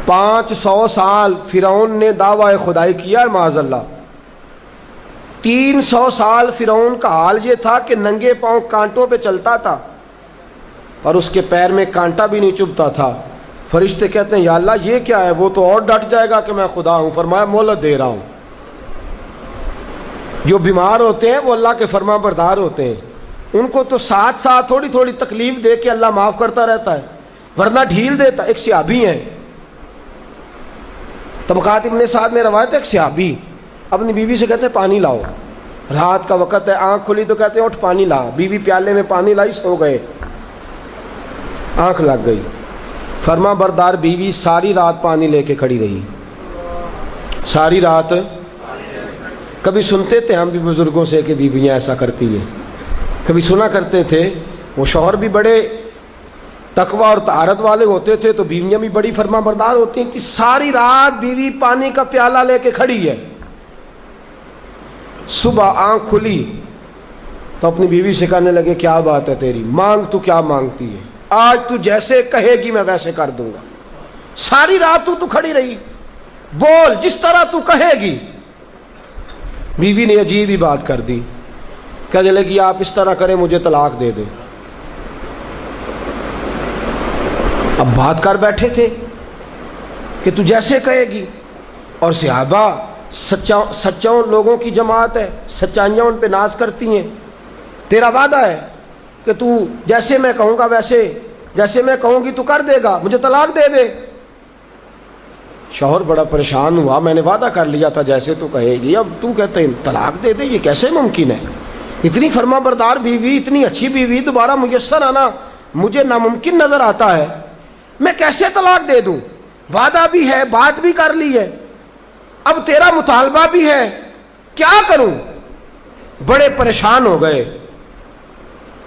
500 سال فرعون نے دعویٰ خدائی کیا ہے معاذ اللہ. 300 سال فرعون کا حال یہ تھا کہ ننگے پاؤں کانٹوں پہ چلتا تھا اور اس کے پیر میں کانٹا بھی نہیں چبھتا تھا. فرشتے کہتے ہیں یا اللہ یہ کیا ہے؟ وہ تو اور ڈٹ جائے گا کہ میں خدا ہوں. فرمایا مہلت دے رہا ہوں. جو بیمار ہوتے ہیں وہ اللہ کے فرما بردار ہوتے ہیں، ان کو تو ساتھ تھوڑی تکلیف دے کے اللہ معاف کرتا رہتا ہے، ورنہ ڈھیل دیتا. ایک صحابی ہیں، طبقات ابن سعد میں روایت ہے، ایک صحابی اپنی بیوی سے کہتے ہیں پانی لاؤ. رات کا وقت ہے، آنکھ کھلی تو کہتے ہیں اٹھ پانی لا. بیوی پیالے میں پانی لائی، سو گئے، آنکھ لگ گئی. فرما بردار بیوی ساری رات پانی لے کے کھڑی رہی، ساری رات. کبھی سنتے تھے ہم بھی بزرگوں سے کہ بیویاں ایسا کرتی ہیں، کبھی سنا کرتے تھے. وہ شوہر بھی بڑے تقوی اور طہارت والے ہوتے تھے تو بیویاں بھی بڑی فرما بردار ہوتی تھی. ساری رات بیوی پانی کا پیالہ لے کے کھڑی ہے. صبح آنکھ کھلی تو اپنی بیوی سے کہنے لگے کیا بات ہے تیری، مانگ تو کیا مانگتی ہے، آج تو جیسے کہے گی میں ویسے کر دوں گا. ساری رات تو کھڑی رہی، بول جس طرح تو کہے گی. بیوی نے عجیب ہی بات کر دی، کہنے لگی آپ اس طرح کریں مجھے طلاق دے دیں. اب بات کر بیٹھے تھے کہ تو جیسے کہے گی، اور صحابہ سچاؤں لوگوں کی جماعت ہے، سچائیاں ان پہ ناز کرتی ہیں. تیرا وعدہ ہے کہ تو جیسے میں کہوں گا ویسے، جیسے میں کہوں گی تو کر دے گا، مجھے طلاق دے دے. شوہر بڑا پریشان ہوا، میں نے وعدہ کر لیا تھا جیسے تو کہے گی، اب تو کہتے ہیں طلاق دے دے، یہ کیسے ممکن ہے؟ اتنی فرما بردار بیوی، اتنی اچھی بیوی دوبارہ میسر آنا مجھے ناممکن نظر آتا ہے. میں کیسے طلاق دے دوں؟ وعدہ بھی ہے، بات بھی کر لی ہے، اب تیرا مطالبہ بھی ہے، کیا کروں؟ بڑے پریشان ہو گئے.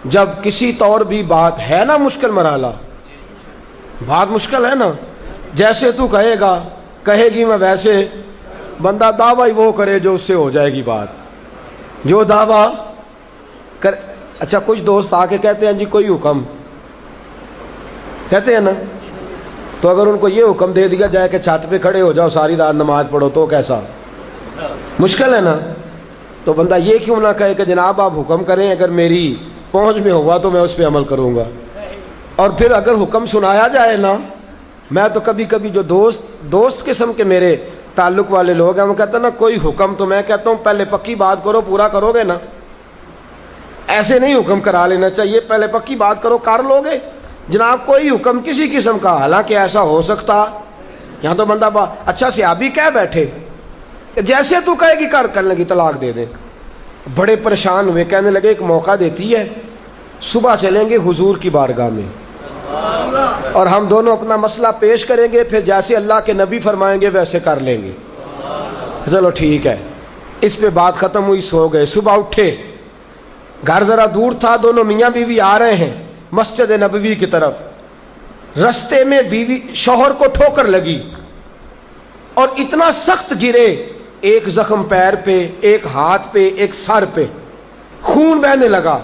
جب کسی طور بھی بات ہے نا مشکل مرحلہ، بات مشکل ہے نا، جیسے تو کہے گی میں ویسے، بندہ دعویٰ وہ کرے جو اس سے ہو جائے گی بات، جو دعویٰ کر. اچھا کچھ دوست آ کے کہتے ہیں جی کوئی حکم، کہتے ہیں نا، تو اگر ان کو یہ حکم دے دیا جائے کہ چھت پہ کھڑے ہو جاؤ ساری رات نماز پڑھو تو کیسا؟ مشکل ہے نا. تو بندہ یہ کیوں نہ کہے کہ جناب آپ حکم کریں، اگر میری پہنچ میں ہوا تو میں اس پہ عمل کروں گا۔ اور پھر اگر حکم سنایا جائے نا، میں تو کبھی کبھی جو دوست قسم کے میرے تعلق والے لوگ ہیں وہ کہتے ہیں نا کوئی حکم، تو میں کہتا ہوں پہلے پکی بات کرو، پورا کرو گے نا؟ ایسے نہیں حکم کرا لینا چاہیے، پہلے پکی بات کرو، کر لو گے جناب کوئی حکم کسی قسم کا؟ حالانکہ ایسا ہو سکتا، یہاں تو بندہ اچھا صحابی کہہ بیٹھے جیسے تو کہے گی کر لیں گی، طلاق دے دیں۔ بڑے پریشان ہوئے، کہنے لگے ایک موقع دیتی ہے، صبح چلیں گے حضور کی بارگاہ میں اور ہم دونوں اپنا مسئلہ پیش کریں گے، پھر جیسے اللہ کے نبی فرمائیں گے ویسے کر لیں گے۔ چلو ٹھیک ہے، اس پہ بات ختم ہوئی، سو گئے۔ صبح اٹھے، گھر ذرا دور تھا، دونوں میاں بیوی آ رہے ہیں مسجد نبوی کی طرف۔ رستے میں بیوی شوہر کو ٹھوکر لگی اور اتنا سخت گرے، ایک زخم پیر پہ، ایک ہاتھ پہ، ایک سر پہ، خون بہنے لگا۔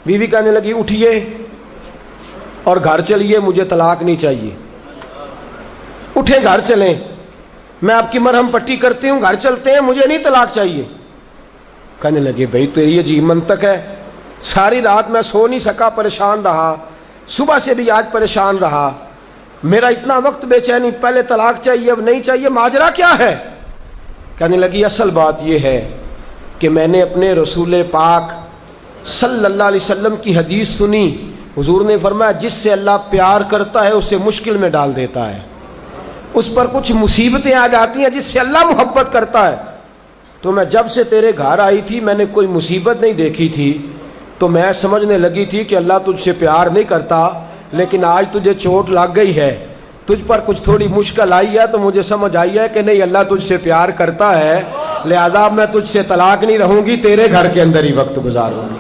بیوی کہنے لگی اٹھیے اور گھر چلیے، مجھے طلاق نہیں چاہیے۔ اٹھے، گھر چلیں، میں آپ کی مرہم پٹی کرتی ہوں، گھر چلتے ہیں، مجھے نہیں طلاق چاہیے۔ کہنے لگے بھائی تیری عجیب منطق ہے، ساری رات میں سو نہیں سکا، پریشان رہا، صبح سے بھی آج پریشان رہا، میرا اتنا وقت بے چینی، پہلے طلاق چاہیے اب نہیں چاہیے، ماجرا کیا ہے؟ کہنے لگی اصل بات یہ ہے کہ میں نے اپنے رسول پاک صلی اللہ علیہ وسلم کی حدیث سنی، حضور نے فرمایا جس سے اللہ پیار کرتا ہے اسے مشکل میں ڈال دیتا ہے، اس پر کچھ مصیبتیں آ جاتی ہیں جس سے اللہ محبت کرتا ہے۔ تو میں جب سے تیرے گھر آئی تھی میں نے کوئی مصیبت نہیں دیکھی تھی، تو میں سمجھنے لگی تھی کہ اللہ تجھ سے پیار نہیں کرتا، لیکن آج تجھے چوٹ لگ گئی ہے، تجھ پر کچھ تھوڑی مشکل آئی ہے، تو مجھے سمجھ آئی ہے کہ نہیں اللہ تجھ سے پیار کرتا ہے، لہذا میں تجھ سے طلاق نہیں رہوں گی، تیرے گھر کے اندر ہی وقت گزاروں گی۔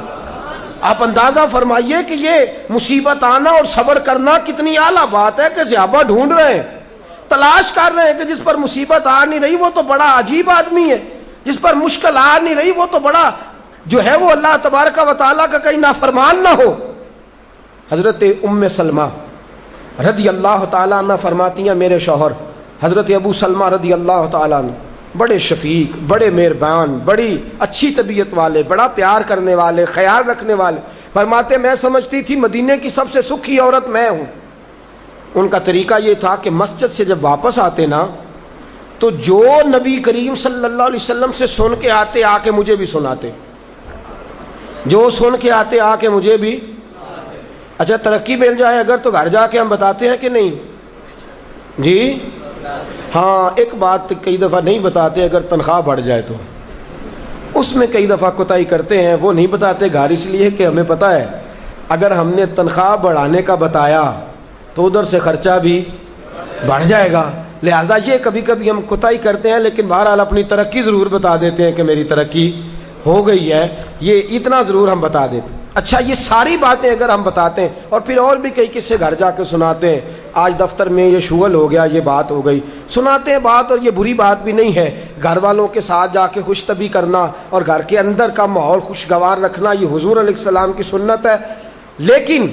آپ اندازہ فرمائیے کہ یہ مصیبت آنا اور صبر کرنا کتنی اعلیٰ بات ہے کہ صحابہ ڈھونڈ رہے ہیں، تلاش کر رہے ہیں کہ جس پر مصیبت آ نہیں رہی وہ تو بڑا عجیب آدمی ہے، جس پر مشکل آ نہیں رہی وہ تو بڑا جو ہے وہ اللہ تبارک و تعالیٰ کا کہیں نافرمان نہ ہو۔ حضرت ام سلمہ رضی اللہ تعالیٰ عنہ فرماتی ہیں میرے شوہر حضرت ابو سلمہ رضی اللہ تعالیٰ عنہ بڑے شفیق، بڑے مہربان، بڑی اچھی طبیعت والے، بڑا پیار کرنے والے، خیال رکھنے والے، فرماتے میں سمجھتی تھی مدینے کی سب سے سکھی عورت میں ہوں۔ ان کا طریقہ یہ تھا کہ مسجد سے جب واپس آتے نا تو جو نبی کریم صلی اللہ علیہ وسلم سے سن کے آتے آ کے مجھے بھی سناتے، جو سن کے آتے آ کے مجھے بھی۔ اچھا ترقی مل جائے اگر تو گھر جا کے ہم بتاتے ہیں کہ نہیں جی؟ ہاں ایک بات کئی دفعہ نہیں بتاتے، اگر تنخواہ بڑھ جائے تو اس میں کئی دفعہ کوتاہی کرتے ہیں، وہ نہیں بتاتے گھر اس لیے کہ ہمیں پتہ ہے اگر ہم نے تنخواہ بڑھانے کا بتایا تو ادھر سے خرچہ بھی بڑھ جائے گا، لہذا یہ کبھی کبھی ہم کوتاہی کرتے ہیں، لیکن بہرحال اپنی ترقی ضرور بتا دیتے ہیں کہ میری ترقی ہو گئی ہے، یہ اتنا ضرور ہم بتا دیتے ہیں۔ اچھا یہ ساری باتیں اگر ہم بتاتے ہیں اور پھر اور بھی کئی قصے گھر جا کے سناتے ہیں، آج دفتر میں یہ شغل ہو گیا، یہ بات ہو گئی، سناتے ہیں بات، اور یہ بری بات بھی نہیں ہے، گھر والوں کے ساتھ جا کے خوش طبی کرنا اور گھر کے اندر کا ماحول خوشگوار رکھنا یہ حضور علیہ السلام کی سنت ہے۔ لیکن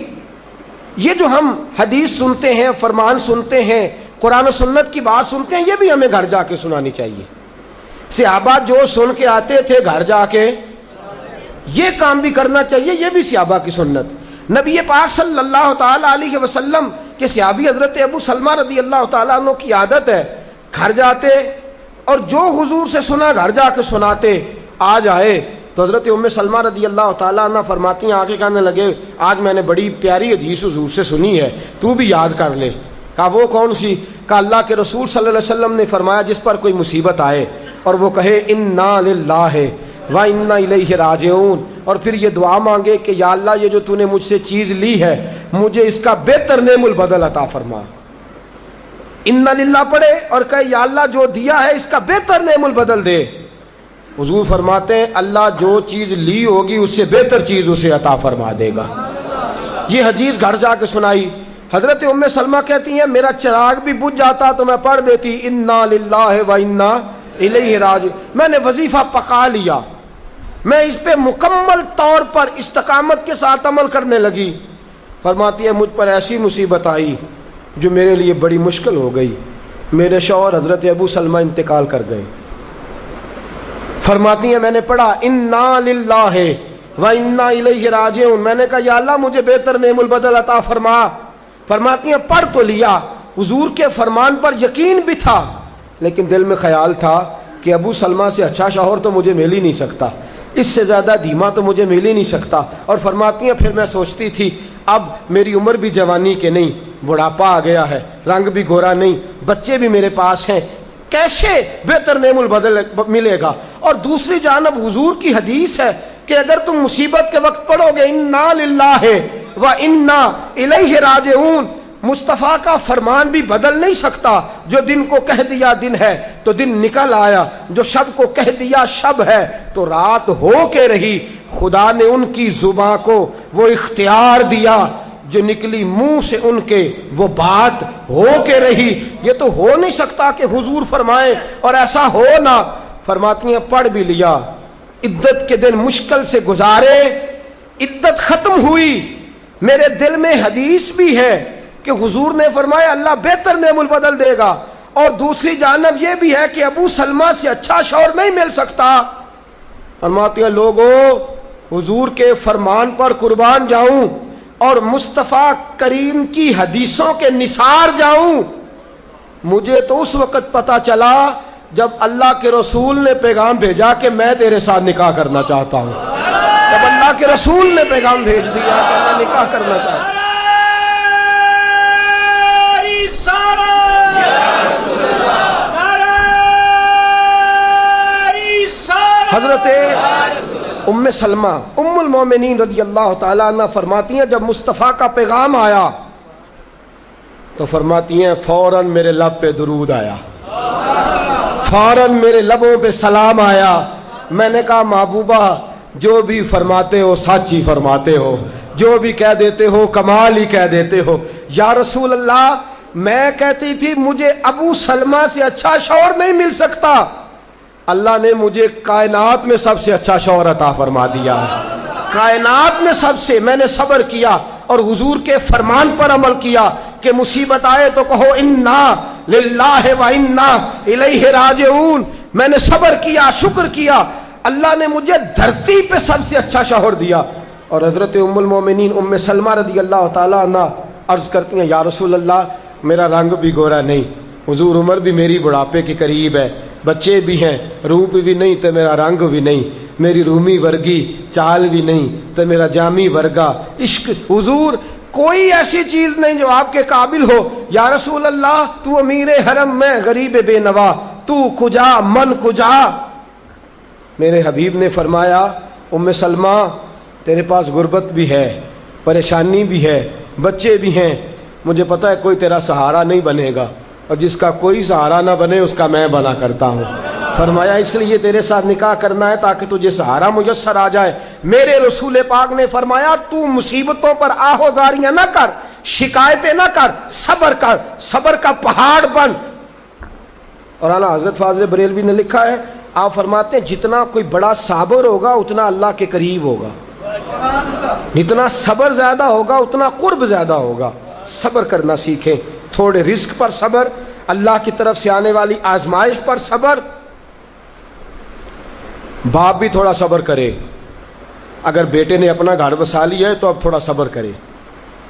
یہ جو ہم حدیث سنتے ہیں، فرمان سنتے ہیں، قرآن و سنت کی بات سنتے ہیں، یہ بھی ہمیں گھر جا کے سنانی چاہیے۔ صحابہ جو سن کے آتے تھے گھر جا کے یہ کام بھی کرنا چاہیے، یہ بھی صحابہ کی سنت۔ نبی پاک صلی اللہ تعالی علیہ وسلم کے صحابی حضرت ابو سلمہ رضی اللہ تعالیٰ عنہ کی عادت ہے گھر جاتے اور جو حضور سے سنا گھر جا کے سناتے، آج آئے تو حضرت ام سلمہ رضی اللہ تعالیٰ عنہ فرماتی ہیں، آگے کہنے لگے آج میں نے بڑی پیاری حدیث حضور سے سنی ہے، تو بھی یاد کر لے۔ کہا وہ کون سی؟ کہا اللہ کے رسول صلی اللہ علیہ وسلم نے فرمایا جس پر کوئی مصیبت آئے اور وہ کہے انا للہ وَإِنَّا إِلَيْهِ راجعون، اور پھر یہ دعا مانگے کہ یا اللہ یہ جو تو نے مجھ سے چیز لی ہے مجھے اس کا بہتر نعم البدل عطا فرما، اِنَّا للہ پڑھے اور کہے یا اللہ جو دیا ہے اس کا بہتر نعم البدل دے۔ حضور فرماتے ہیں اللہ جو چیز لی ہوگی اس سے بہتر چیز اسے عطا فرما دے گا۔ یہ حدیث گھر جا کے سنائی۔ حضرت ام سلمہ کہتی ہیں میرا چراغ بھی بجھ جاتا تو میں پڑھ دیتی اِنَّا للہ وَإِنَّا إِلَيْهِ راجعون۔ میں نے وظیفہ پکا لیا، میں اس پہ مکمل طور پر استقامت کے ساتھ عمل کرنے لگی۔ فرماتی ہے مجھ پر ایسی مصیبت آئی جو میرے لیے بڑی مشکل ہو گئی، میرے شوہر حضرت ابو سلمہ انتقال کر گئے۔ فرماتی ہیں میں نے پڑھا انا للہ و انا الیہ راجعون، میں نے کہا یا اللہ مجھے بہتر نعم البدل عطا فرما۔ فرماتی ہیں پڑھ تو لیا، حضور کے فرمان پر یقین بھی تھا، لیکن دل میں خیال تھا کہ ابو سلمہ سے اچھا شوہر تو مجھے مل ہی نہیں سکتا، اس سے زیادہ دھیما تو مجھے مل ہی نہیں سکتا۔ اور فرماتی ہیں پھر میں سوچتی تھی اب میری عمر بھی جوانی کے نہیں، بڑھاپا آ گیا ہے، رنگ بھی گورا نہیں، بچے بھی میرے پاس ہیں، کیسے بہتر نعم البدل ملے گا؟ اور دوسری جانب حضور کی حدیث ہے کہ اگر تم مصیبت کے وقت پڑھو گے انا للہ و انا الیہ راجعون، مصطفیٰ کا فرمان بھی بدل نہیں سکتا، جو دن کو کہہ دیا دن ہے تو دن نکل آیا، جو شب کو کہہ دیا شب ہے تو رات ہو کے رہی۔ خدا نے ان کی زباں کو وہ اختیار دیا، جو نکلی منہ سے ان کے وہ بات ہو کے رہی۔ یہ تو ہو نہیں سکتا کہ حضور فرمائے اور ایسا ہو نہ۔ فرماتی ہیں پڑھ بھی لیا، عدت کے دن مشکل سے گزارے، عدت ختم ہوئی، میرے دل میں حدیث بھی ہے کہ حضور نے فرمایا اللہ بہتر نعم البدل دے گا، اور دوسری جانب یہ بھی ہے کہ ابو سلمہ سے اچھا شوہر نہیں مل سکتا۔ فرماتی ہیں لوگوں حضور کے فرمان پر قربان جاؤں اور مصطفیٰ کریم کی حدیثوں کے نثار جاؤں۔ مجھے تو اس وقت پتا چلا جب اللہ کے رسول نے پیغام بھیجا کہ میں تیرے ساتھ نکاح کرنا چاہتا ہوں، جب اللہ کے رسول نے پیغام بھیج دیا کہ میں نکاح کرنا چاہتا ہوں۔ حضرت ام سلمہ ام المومنین رضی اللہ تعالیٰ عنہ فرماتی ہیں جب مصطفیٰ کا پیغام آیا تو فرماتی ہیں فوراً میرے لب پہ درود آیا، فوراً میرے لبوں پہ سلام آیا۔ میں نے کہا محبوبہ جو بھی فرماتے ہو سچ ہی فرماتے ہو، جو بھی کہہ دیتے ہو کمال ہی کہہ دیتے ہو۔ یا رسول اللہ میں کہتی تھی مجھے ابو سلمہ سے اچھا شوہر نہیں مل سکتا، اللہ نے مجھے کائنات میں سب سے اچھا شوہر عطا فرما دیا ہے، کائنات میں سب سے۔ میں نے صبر کیا اور حضور کے فرمان پر عمل کیا کہ مصیبت آئے تو کہو انا للہ و انا الیہ راجعون۔ میں نے صبر کیا، شکر کیا، اللہ نے مجھے دھرتی پہ سب سے اچھا شوہر دیا۔ اور حضرت ام المومنین ام سلمہ رضی اللہ تعالیٰ عنہ عرض کرتی ہیں یا رسول اللہ میرا رنگ بھی گورا نہیں، حضور عمر بھی میری بڑھاپے کے قریب ہے، بچے بھی ہیں، روپ بھی نہیں تو میرا رنگ بھی نہیں، میری رومی ورگی چال بھی نہیں تو میرا جامی ورگا عشق، حضور کوئی ایسی چیز نہیں جو آپ کے قابل ہو۔ یا رسول اللہ تو امیر حرم میں غریب بے نوا، تو کجا من کجا۔ میرے حبیب نے فرمایا ام سلمہ تیرے پاس غربت بھی ہے، پریشانی بھی ہے، بچے بھی ہیں، مجھے پتہ ہے کوئی تیرا سہارا نہیں بنے گا، اور جس کا کوئی سہارا نہ بنے اس کا میں بنا کرتا ہوں۔ فرمایا اس لیے تیرے ساتھ نکاح کرنا ہے تاکہ تجھے سہارا میسر آ جائے۔ میرے رسول پاک نے فرمایا تو مصیبتوں پر آہوازاریاں نہ کر، شکایتیں نہ کر، صبر کر، صبر کا پہاڑ بن۔ اور اعلیٰ حضرت فاضل بریلوی نے لکھا ہے آپ فرماتے ہیں جتنا کوئی بڑا صابر ہوگا اتنا اللہ کے قریب ہوگا، جتنا صبر زیادہ ہوگا اتنا قرب زیادہ ہوگا۔ صبر کرنا سیکھیں، تھوڑے رزق پر صبر، اللہ کی طرف سے آنے والی آزمائش پر صبر۔ باپ بھی تھوڑا صبر کرے، اگر بیٹے نے اپنا گھر بسا لیا ہے تو اب تھوڑا صبر کرے،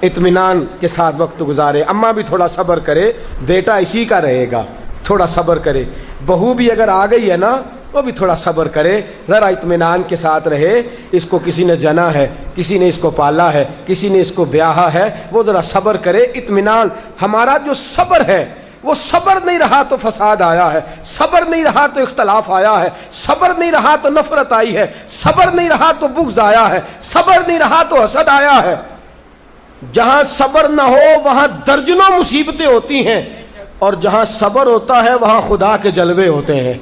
اطمینان کے ساتھ وقت گزارے۔ اماں بھی تھوڑا صبر کرے، بیٹا اسی کا رہے گا، تھوڑا صبر کرے۔ بہو بھی اگر آ گئی ہے نا وہ بھی تھوڑا صبر کرے، ذرا اطمینان کے ساتھ رہے۔ اس کو کسی نے جنا ہے، کسی نے اس کو پالا ہے، کسی نے اس کو بیاہا ہے، وہ ذرا صبر کرے، اطمینان۔ ہمارا جو صبر ہے وہ صبر نہیں رہا تو فساد آیا ہے، صبر نہیں رہا تو اختلاف آیا ہے، صبر نہیں رہا تو نفرت آئی ہے، صبر نہیں رہا تو بغض آیا ہے، صبر نہیں رہا تو حسد آیا ہے۔ جہاں صبر نہ ہو وہاں درجنوں مصیبتیں ہوتی ہیں، اور جہاں صبر ہوتا ہے وہاں خدا کے جلوے ہوتے ہیں،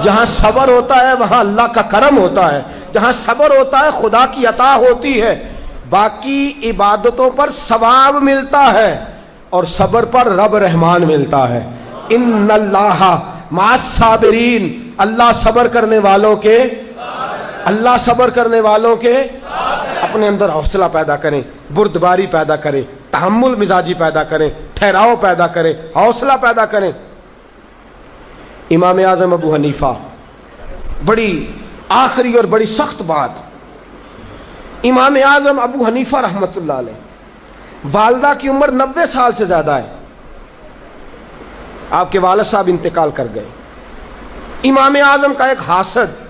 جہاں صبر ہوتا ہے وہاں اللہ کا کرم ہوتا ہے، جہاں صبر ہوتا ہے خدا کی عطا ہوتی ہے۔ باقی عبادتوں پر ثواب ملتا ہے اور صبر پر رب رحمان ملتا ہے۔ ان اللہ مع الصابرین، اللہ صبر کرنے والوں کے، اللہ صبر کرنے والوں کے اپنے اندر حوصلہ پیدا کریں، بردباری پیدا کریں، تحمل مزاجی پیدا کریں، ٹھہراؤ پیدا کریں، حوصلہ پیدا کریں۔ امام اعظم ابو حنیفہ بڑی آخری اور بڑی سخت بات، امام اعظم ابو حنیفہ رحمۃ اللہ علیہ، والدہ کی عمر 90 سال سے زیادہ ہے، آپ کے والد صاحب انتقال کر گئے۔ امام اعظم کا ایک حاسد،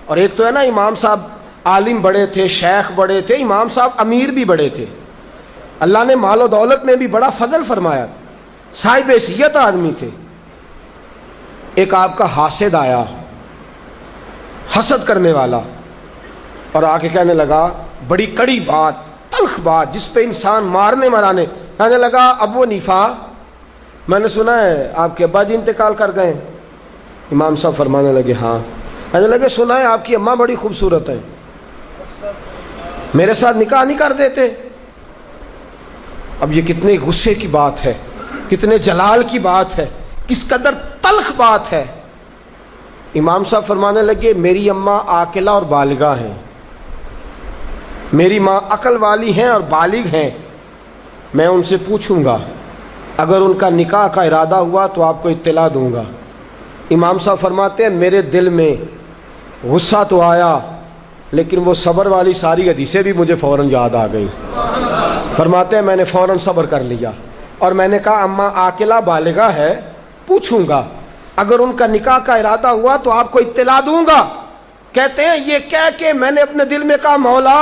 اور ایک تو ہے نا امام صاحب عالم بڑے تھے، شیخ بڑے تھے، امام صاحب امیر بھی بڑے تھے، اللہ نے مال و دولت میں بھی بڑا فضل فرمایا، صاحب حیثیت آدمی تھے۔ ایک آپ کا حاسد آیا، حسد کرنے والا، اور آ کے کہنے لگا بڑی کڑی بات، تلخ بات جس پہ انسان مارنے مرانے، کہنے لگا ابو حنیفہ میں نے سنا ہے آپ کے ابا جی انتقال کر گئے۔ امام صاحب فرمانے لگے ہاں۔ کہنے لگے سنا ہے آپ کی اماں بڑی خوبصورت ہے، میرے ساتھ نکاح نہیں کر دیتے؟ اب یہ کتنے غصے کی بات ہے، کتنے جلال کی بات ہے، کس قدر تلخ بات ہے۔ امام صاحب فرمانے لگے میری اماں عاقلہ اور بالغہ ہیں، میری ماں عقل والی ہیں اور بالغ ہیں، میں ان سے پوچھوں گا، اگر ان کا نکاح کا ارادہ ہوا تو آپ کو اطلاع دوں گا۔ امام صاحب فرماتے ہیں میرے دل میں غصہ تو آیا، لیکن وہ صبر والی ساری حدیثیں بھی مجھے فوراً یاد آ گئیں۔ فرماتے ہیں میں نے فوراً صبر کر لیا، اور میں نے کہا اماں عاقلہ بالغہ ہے، پوچھوں گا، اگر ان کا نکاح کا ارادہ ہوا تو آپ کو اطلاع دوں گا۔ کہتے ہیں یہ کہہ کے میں نے اپنے دل میں کہا مولا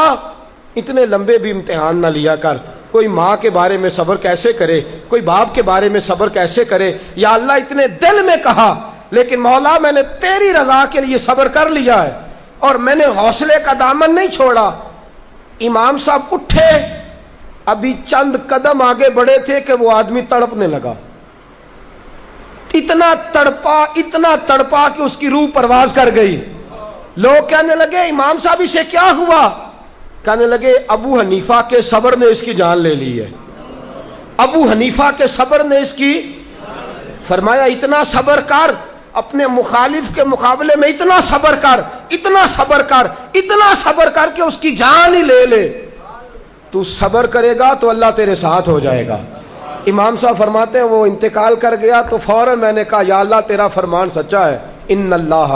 اتنے لمبے بھی امتحان نہ لیا کر، کوئی ماں کے بارے میں صبر کیسے کرے، کوئی باپ کے بارے میں صبر کیسے کرے، یا اللہ اتنے دل میں کہا، لیکن مولا میں نے تیری رضا کے لیے صبر کر لیا ہے، اور میں نے حوصلے کا دامن نہیں چھوڑا۔ امام صاحب اٹھے، ابھی چند قدم آگے بڑھے تھے کہ وہ آدمی تڑپنے لگا، اتنا تڑپا کہ اس کی روح پرواز کر گئی۔ لوگ کہنے لگے امام صاحب اسے کیا ہوا؟ کہنے لگے ابو حنیفہ کے صبر نے اس کی جان لے لی ہے، ابو حنیفہ کے صبر نے اس کی، فرمایا اتنا صبر کر، اپنے مخالف کے مقابلے میں اتنا صبر کر، اتنا صبر کر، اتنا صبر کر کہ اس کی جان ہی لے لے۔ تو صبر کرے گا تو اللہ تیرے ساتھ ہو جائے گا۔ امام صاحب فرماتے ہیں وہ انتقال کر گیا تو فوراً میں نے کہا یا اللہ تیرا فرمان سچا ہے، ان اللہ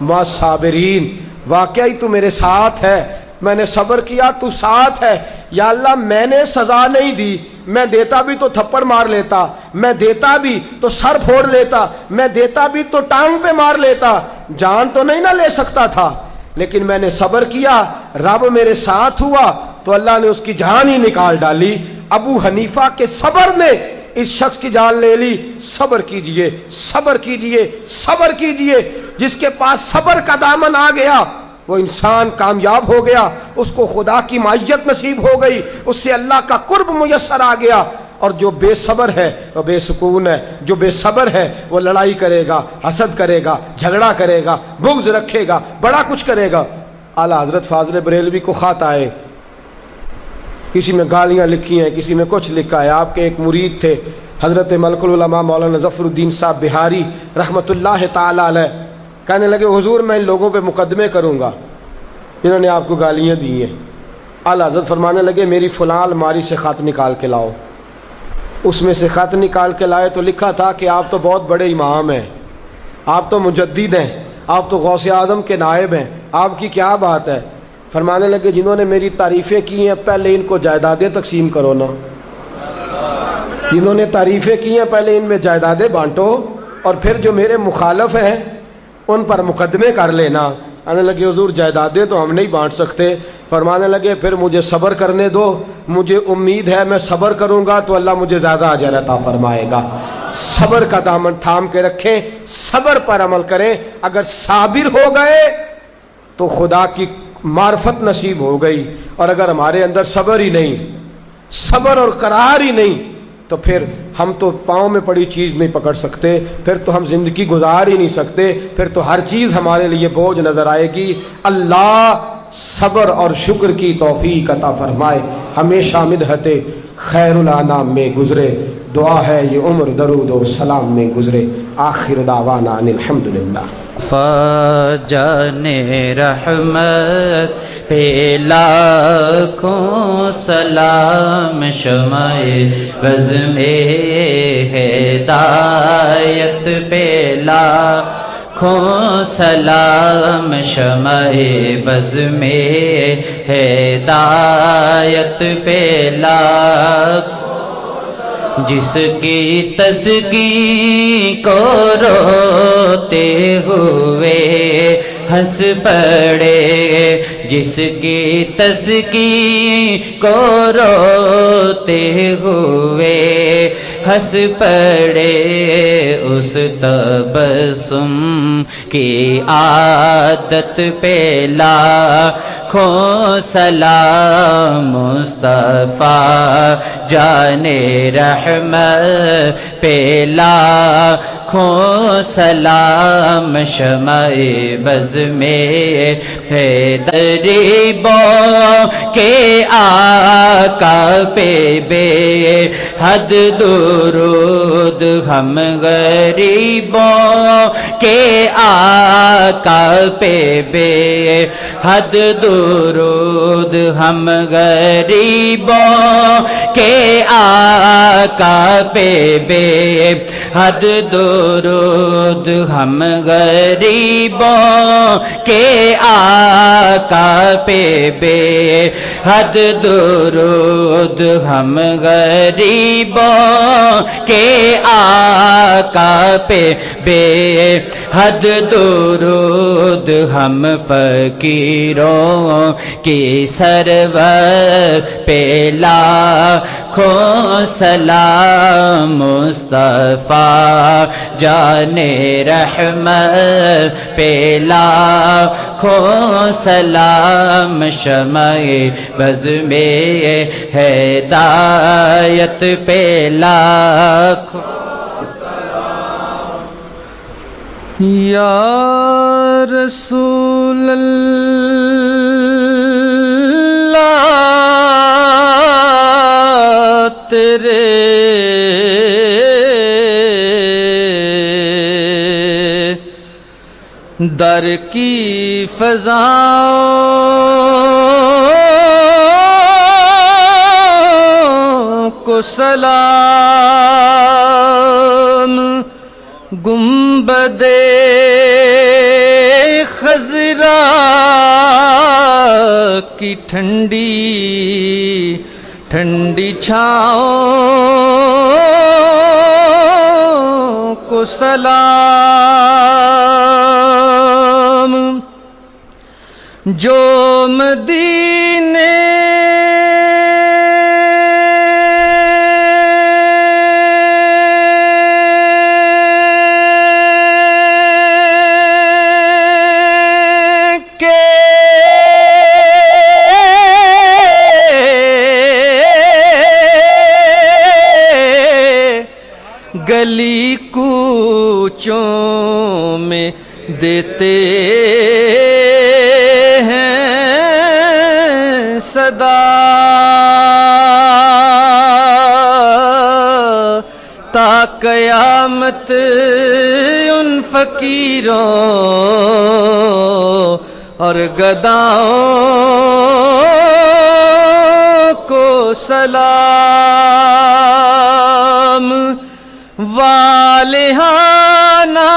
مع الصابرین، واقعی تو میرے ساتھ ہے، میں نے صبر کیا تو ساتھ ہے۔ یا اللہ میں نے سزا نہیں دی، میں دیتا بھی تو تھپڑ مار لیتا، میں دیتا بھی تو سر پھوڑ لیتا، میں دیتا بھی تو ٹانگ پہ مار لیتا، جان تو نہیں نہ لے سکتا تھا، لیکن میں نے صبر کیا، رب میرے ساتھ ہوا تو اللہ نے اس کی جان ہی نکال ڈالی۔ ابو حنیفہ کے صبر نے اس شخص کی جان لے لی۔ صبر کیجئے، صبر کیجئے، صبر کیجئے، جس کے پاس صبر کا دامن آ گیا وہ انسان کامیاب ہو گیا، اس کو خدا کی معیت نصیب ہو گئی، اس سے اللہ کا قرب میسر آ گیا۔ اور جو بے صبر ہے وہ بے سکون ہے، جو بے صبر ہے وہ لڑائی کرے گا، حسد کرے گا، جھگڑا کرے گا، بغض رکھے گا، بڑا کچھ کرے گا۔ اعلیٰ حضرت فاضل بریلوی کو خط آئے، کسی میں گالیاں لکھی ہیں، کسی میں کچھ لکھا ہے۔ آپ کے ایک مرید تھے حضرت ملک العلماء مولانا ظفر الدین صاحب بہاری رحمۃ اللہ تعالی علیہ، کہنے لگے حضور میں ان لوگوں پہ مقدمے کروں گا جنہوں نے آپ کو گالیاں دی ہیں۔ اعلیٰ حضرت فرمانے لگے میری فلاں الماری سے خط نکال کے لاؤ۔ اس میں سے خط نکال کے لائے تو لکھا تھا کہ آپ تو بہت بڑے امام ہیں، آپ تو مجدد ہیں، آپ تو غوث اعظم کے نائب ہیں، آپ کی کیا بات ہے؟ فرمانے لگے جنہوں نے میری تعریفیں کی ہیں پہلے ان کو جائیدادیں تقسیم کرو نا، جنہوں نے تعریفیں کی ہیں پہلے ان میں جائیدادیں بانٹو، اور پھر جو میرے مخالف ہیں ان پر مقدمے کر لینا۔ آنے لگے حضور جائیدادیں تو ہم نہیں بانٹ سکتے۔ فرمانے لگے پھر مجھے صبر کرنے دو، مجھے امید ہے میں صبر کروں گا تو اللہ مجھے زیادہ اجر عطا فرمائے گا۔ صبر کا دامن تھام کے رکھیں، صبر پر عمل کریں، اگر صابر ہو گئے تو خدا کی معرفت نصیب ہو گئی، اور اگر ہمارے اندر صبر ہی نہیں، صبر اور قرار ہی نہیں، تو پھر ہم تو پاؤں میں پڑی چیز نہیں پکڑ سکتے، پھر تو ہم زندگی گزار ہی نہیں سکتے، پھر تو ہر چیز ہمارے لیے بوجھ نظر آئے گی۔ اللہ صبر اور شکر کی توفیق عطا فرمائے، ہمیشہ مدحت خیر الانام میں گزرے، دعا ہے یہ عمر درود و سلام میں گزرے۔ آخر دعوانا ان الحمدللہ۔ فاجان رحمت پہ لاکھوں سلام، شمع بزم ہدایت پہ لاکھوں کھو سلام شمع بز میں ہدایت پہ لاکھ جس کی تسکین کو روتے ہوئے ہنس پڑے جس کی تسکین کو روتے ہوئے ہنس پڑے اس تبسم کی عادت پہ لاکھوں سلام مصطفیٰ جان رحمت پہ لاکھوں سلام شمع بز میں غریبوں کے آقا پہ بے حد درود ہم غریبوں کے آقا پہ بے حد درود ہم غریبوں کے آقا پہ بے حد درود ہم غریبوں کے آقا پہ بے حد درود ہم غریبوں کے آقا پہ بے حد درود ہم فقیروں کی سرور پہ لاکھوں سلام مصطفیٰ جان رحمت پہ لاکھوں سلام شمع بز میں ہدایت پہ لاکھوں یا رسول اللہ تیرے در کی فضاؤں کو سلام گنبد خضرا کی ٹھنڈی ٹھنڈی چھاؤں کو سلام جو مدینے گلی کوچوں میں دیتے ہیں صدا تا قیامت ان فقیروں اور گداؤں کو سلام والہانہ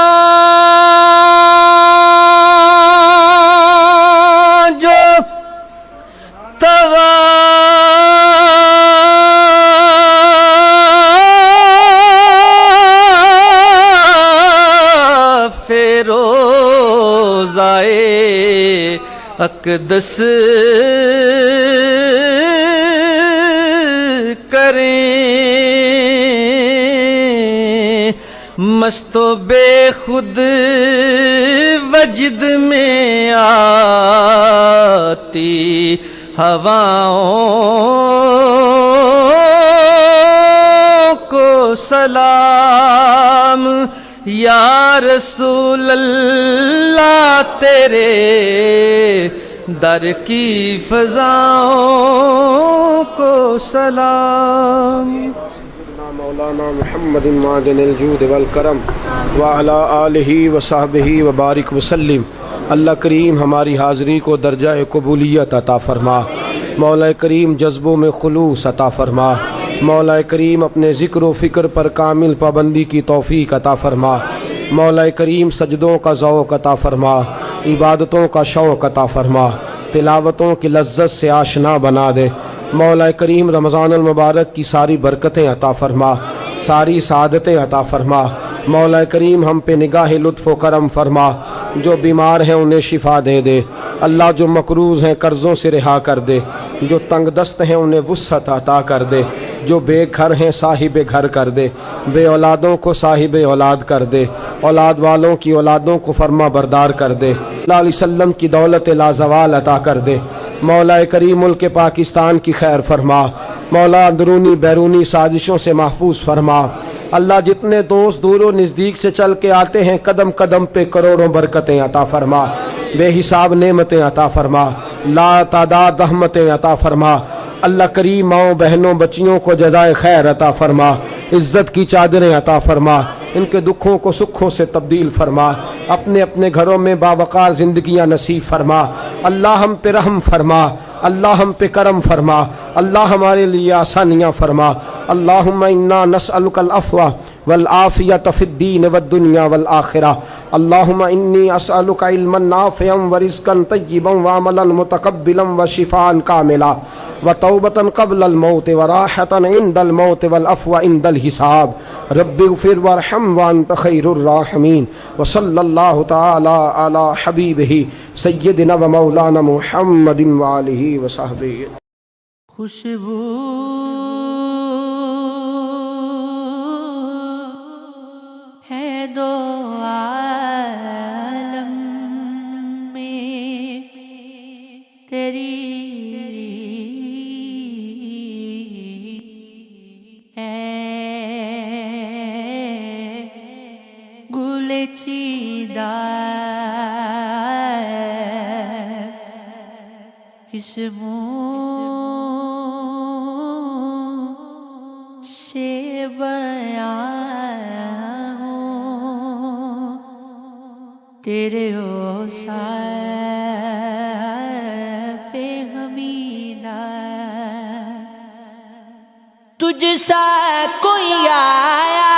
جو طواف روضائے اقدس کریں مست و بے خود وجد میں آتی ہواؤں کو سلام یا رسول اللہ تیرے در کی فضاؤں کو سلام مولانا محمد معدن الجود والکرم وعلی آلہ وصحبہ وبارک وسلم۔ اللہ کریم ہماری حاضری کو درجہ قبولیت عطا فرما، مولا کریم جذبوں میں خلوص عطا فرما، مولا کریم اپنے ذکر و فکر پر کامل پابندی کی توفیق عطا فرما، مولا کریم سجدوں کا ذوق عطا فرما، عبادتوں کا شوق عطا فرما، تلاوتوں کی لذت سے آشنا بنا دے۔ مولا کریم رمضان المبارک کی ساری برکتیں عطا فرما، ساری سعادتیں عطا فرما۔ مولا کریم ہم پہ نگاہ لطف و کرم فرما، جو بیمار ہیں انہیں شفا دے دے۔ اللہ جو مقروض ہیں قرضوں سے رہا کر دے، جو تنگ دست ہیں انہیں وسعت عطا کر دے، جو بے گھر ہیں صاحب گھر کر دے، بے اولادوں کو صاحب اولاد کر دے، اولاد والوں کی اولادوں کو فرما بردار کر دے۔ اللہ علیہ وسلم کی دولت لازوال عطا کر دے۔ مولا کریم ملک پاکستان کی خیر فرما، مولا اندرونی بیرونی سازشوں سے محفوظ فرما۔ اللہ جتنے دوست دور و نزدیک سے چل کے آتے ہیں قدم قدم پہ کروڑوں برکتیں عطا فرما، بے حساب نعمتیں عطا فرما، لا تعداد رحمتیں عطا فرما۔ اللہ کریم ماؤں بہنوں بچیوں کو جزائے خیر عطا فرما، عزت کی چادریں عطا فرما، ان کے دکھوں کو سکھوں سے تبدیل فرما، اپنے اپنے گھروں میں باوقار زندگیاں نصیب فرما۔ اللہ ہم پہ رحم فرما، اللہ ہم پہ کرم فرما، اللہ ہمارے لیے آسانیاں فرما۔ اللہم انا نسألک العفو والعافیۃ فی الدین والدنیا والآخرہ۔ اللہم انی اسألک علما نافعا ورزقا طیبا وعملا متقبلا وشفاء کاملا وتوبة قبل الموت وراحة عند الموت والعفو عند الحساب۔ رب اغفر وارحم وانت خیر الراحمین۔ وصلی اللہ تعالی علی حبیبہ سیدنا و مولانا محمد وآلہ وصحبہ۔ خوشبو ہے دو عالم میں تیری، گل چیدہ کس منہ سے بیان ہوں تیرے اوصاف حمیدہ۔ تجھ سا کوئی آیا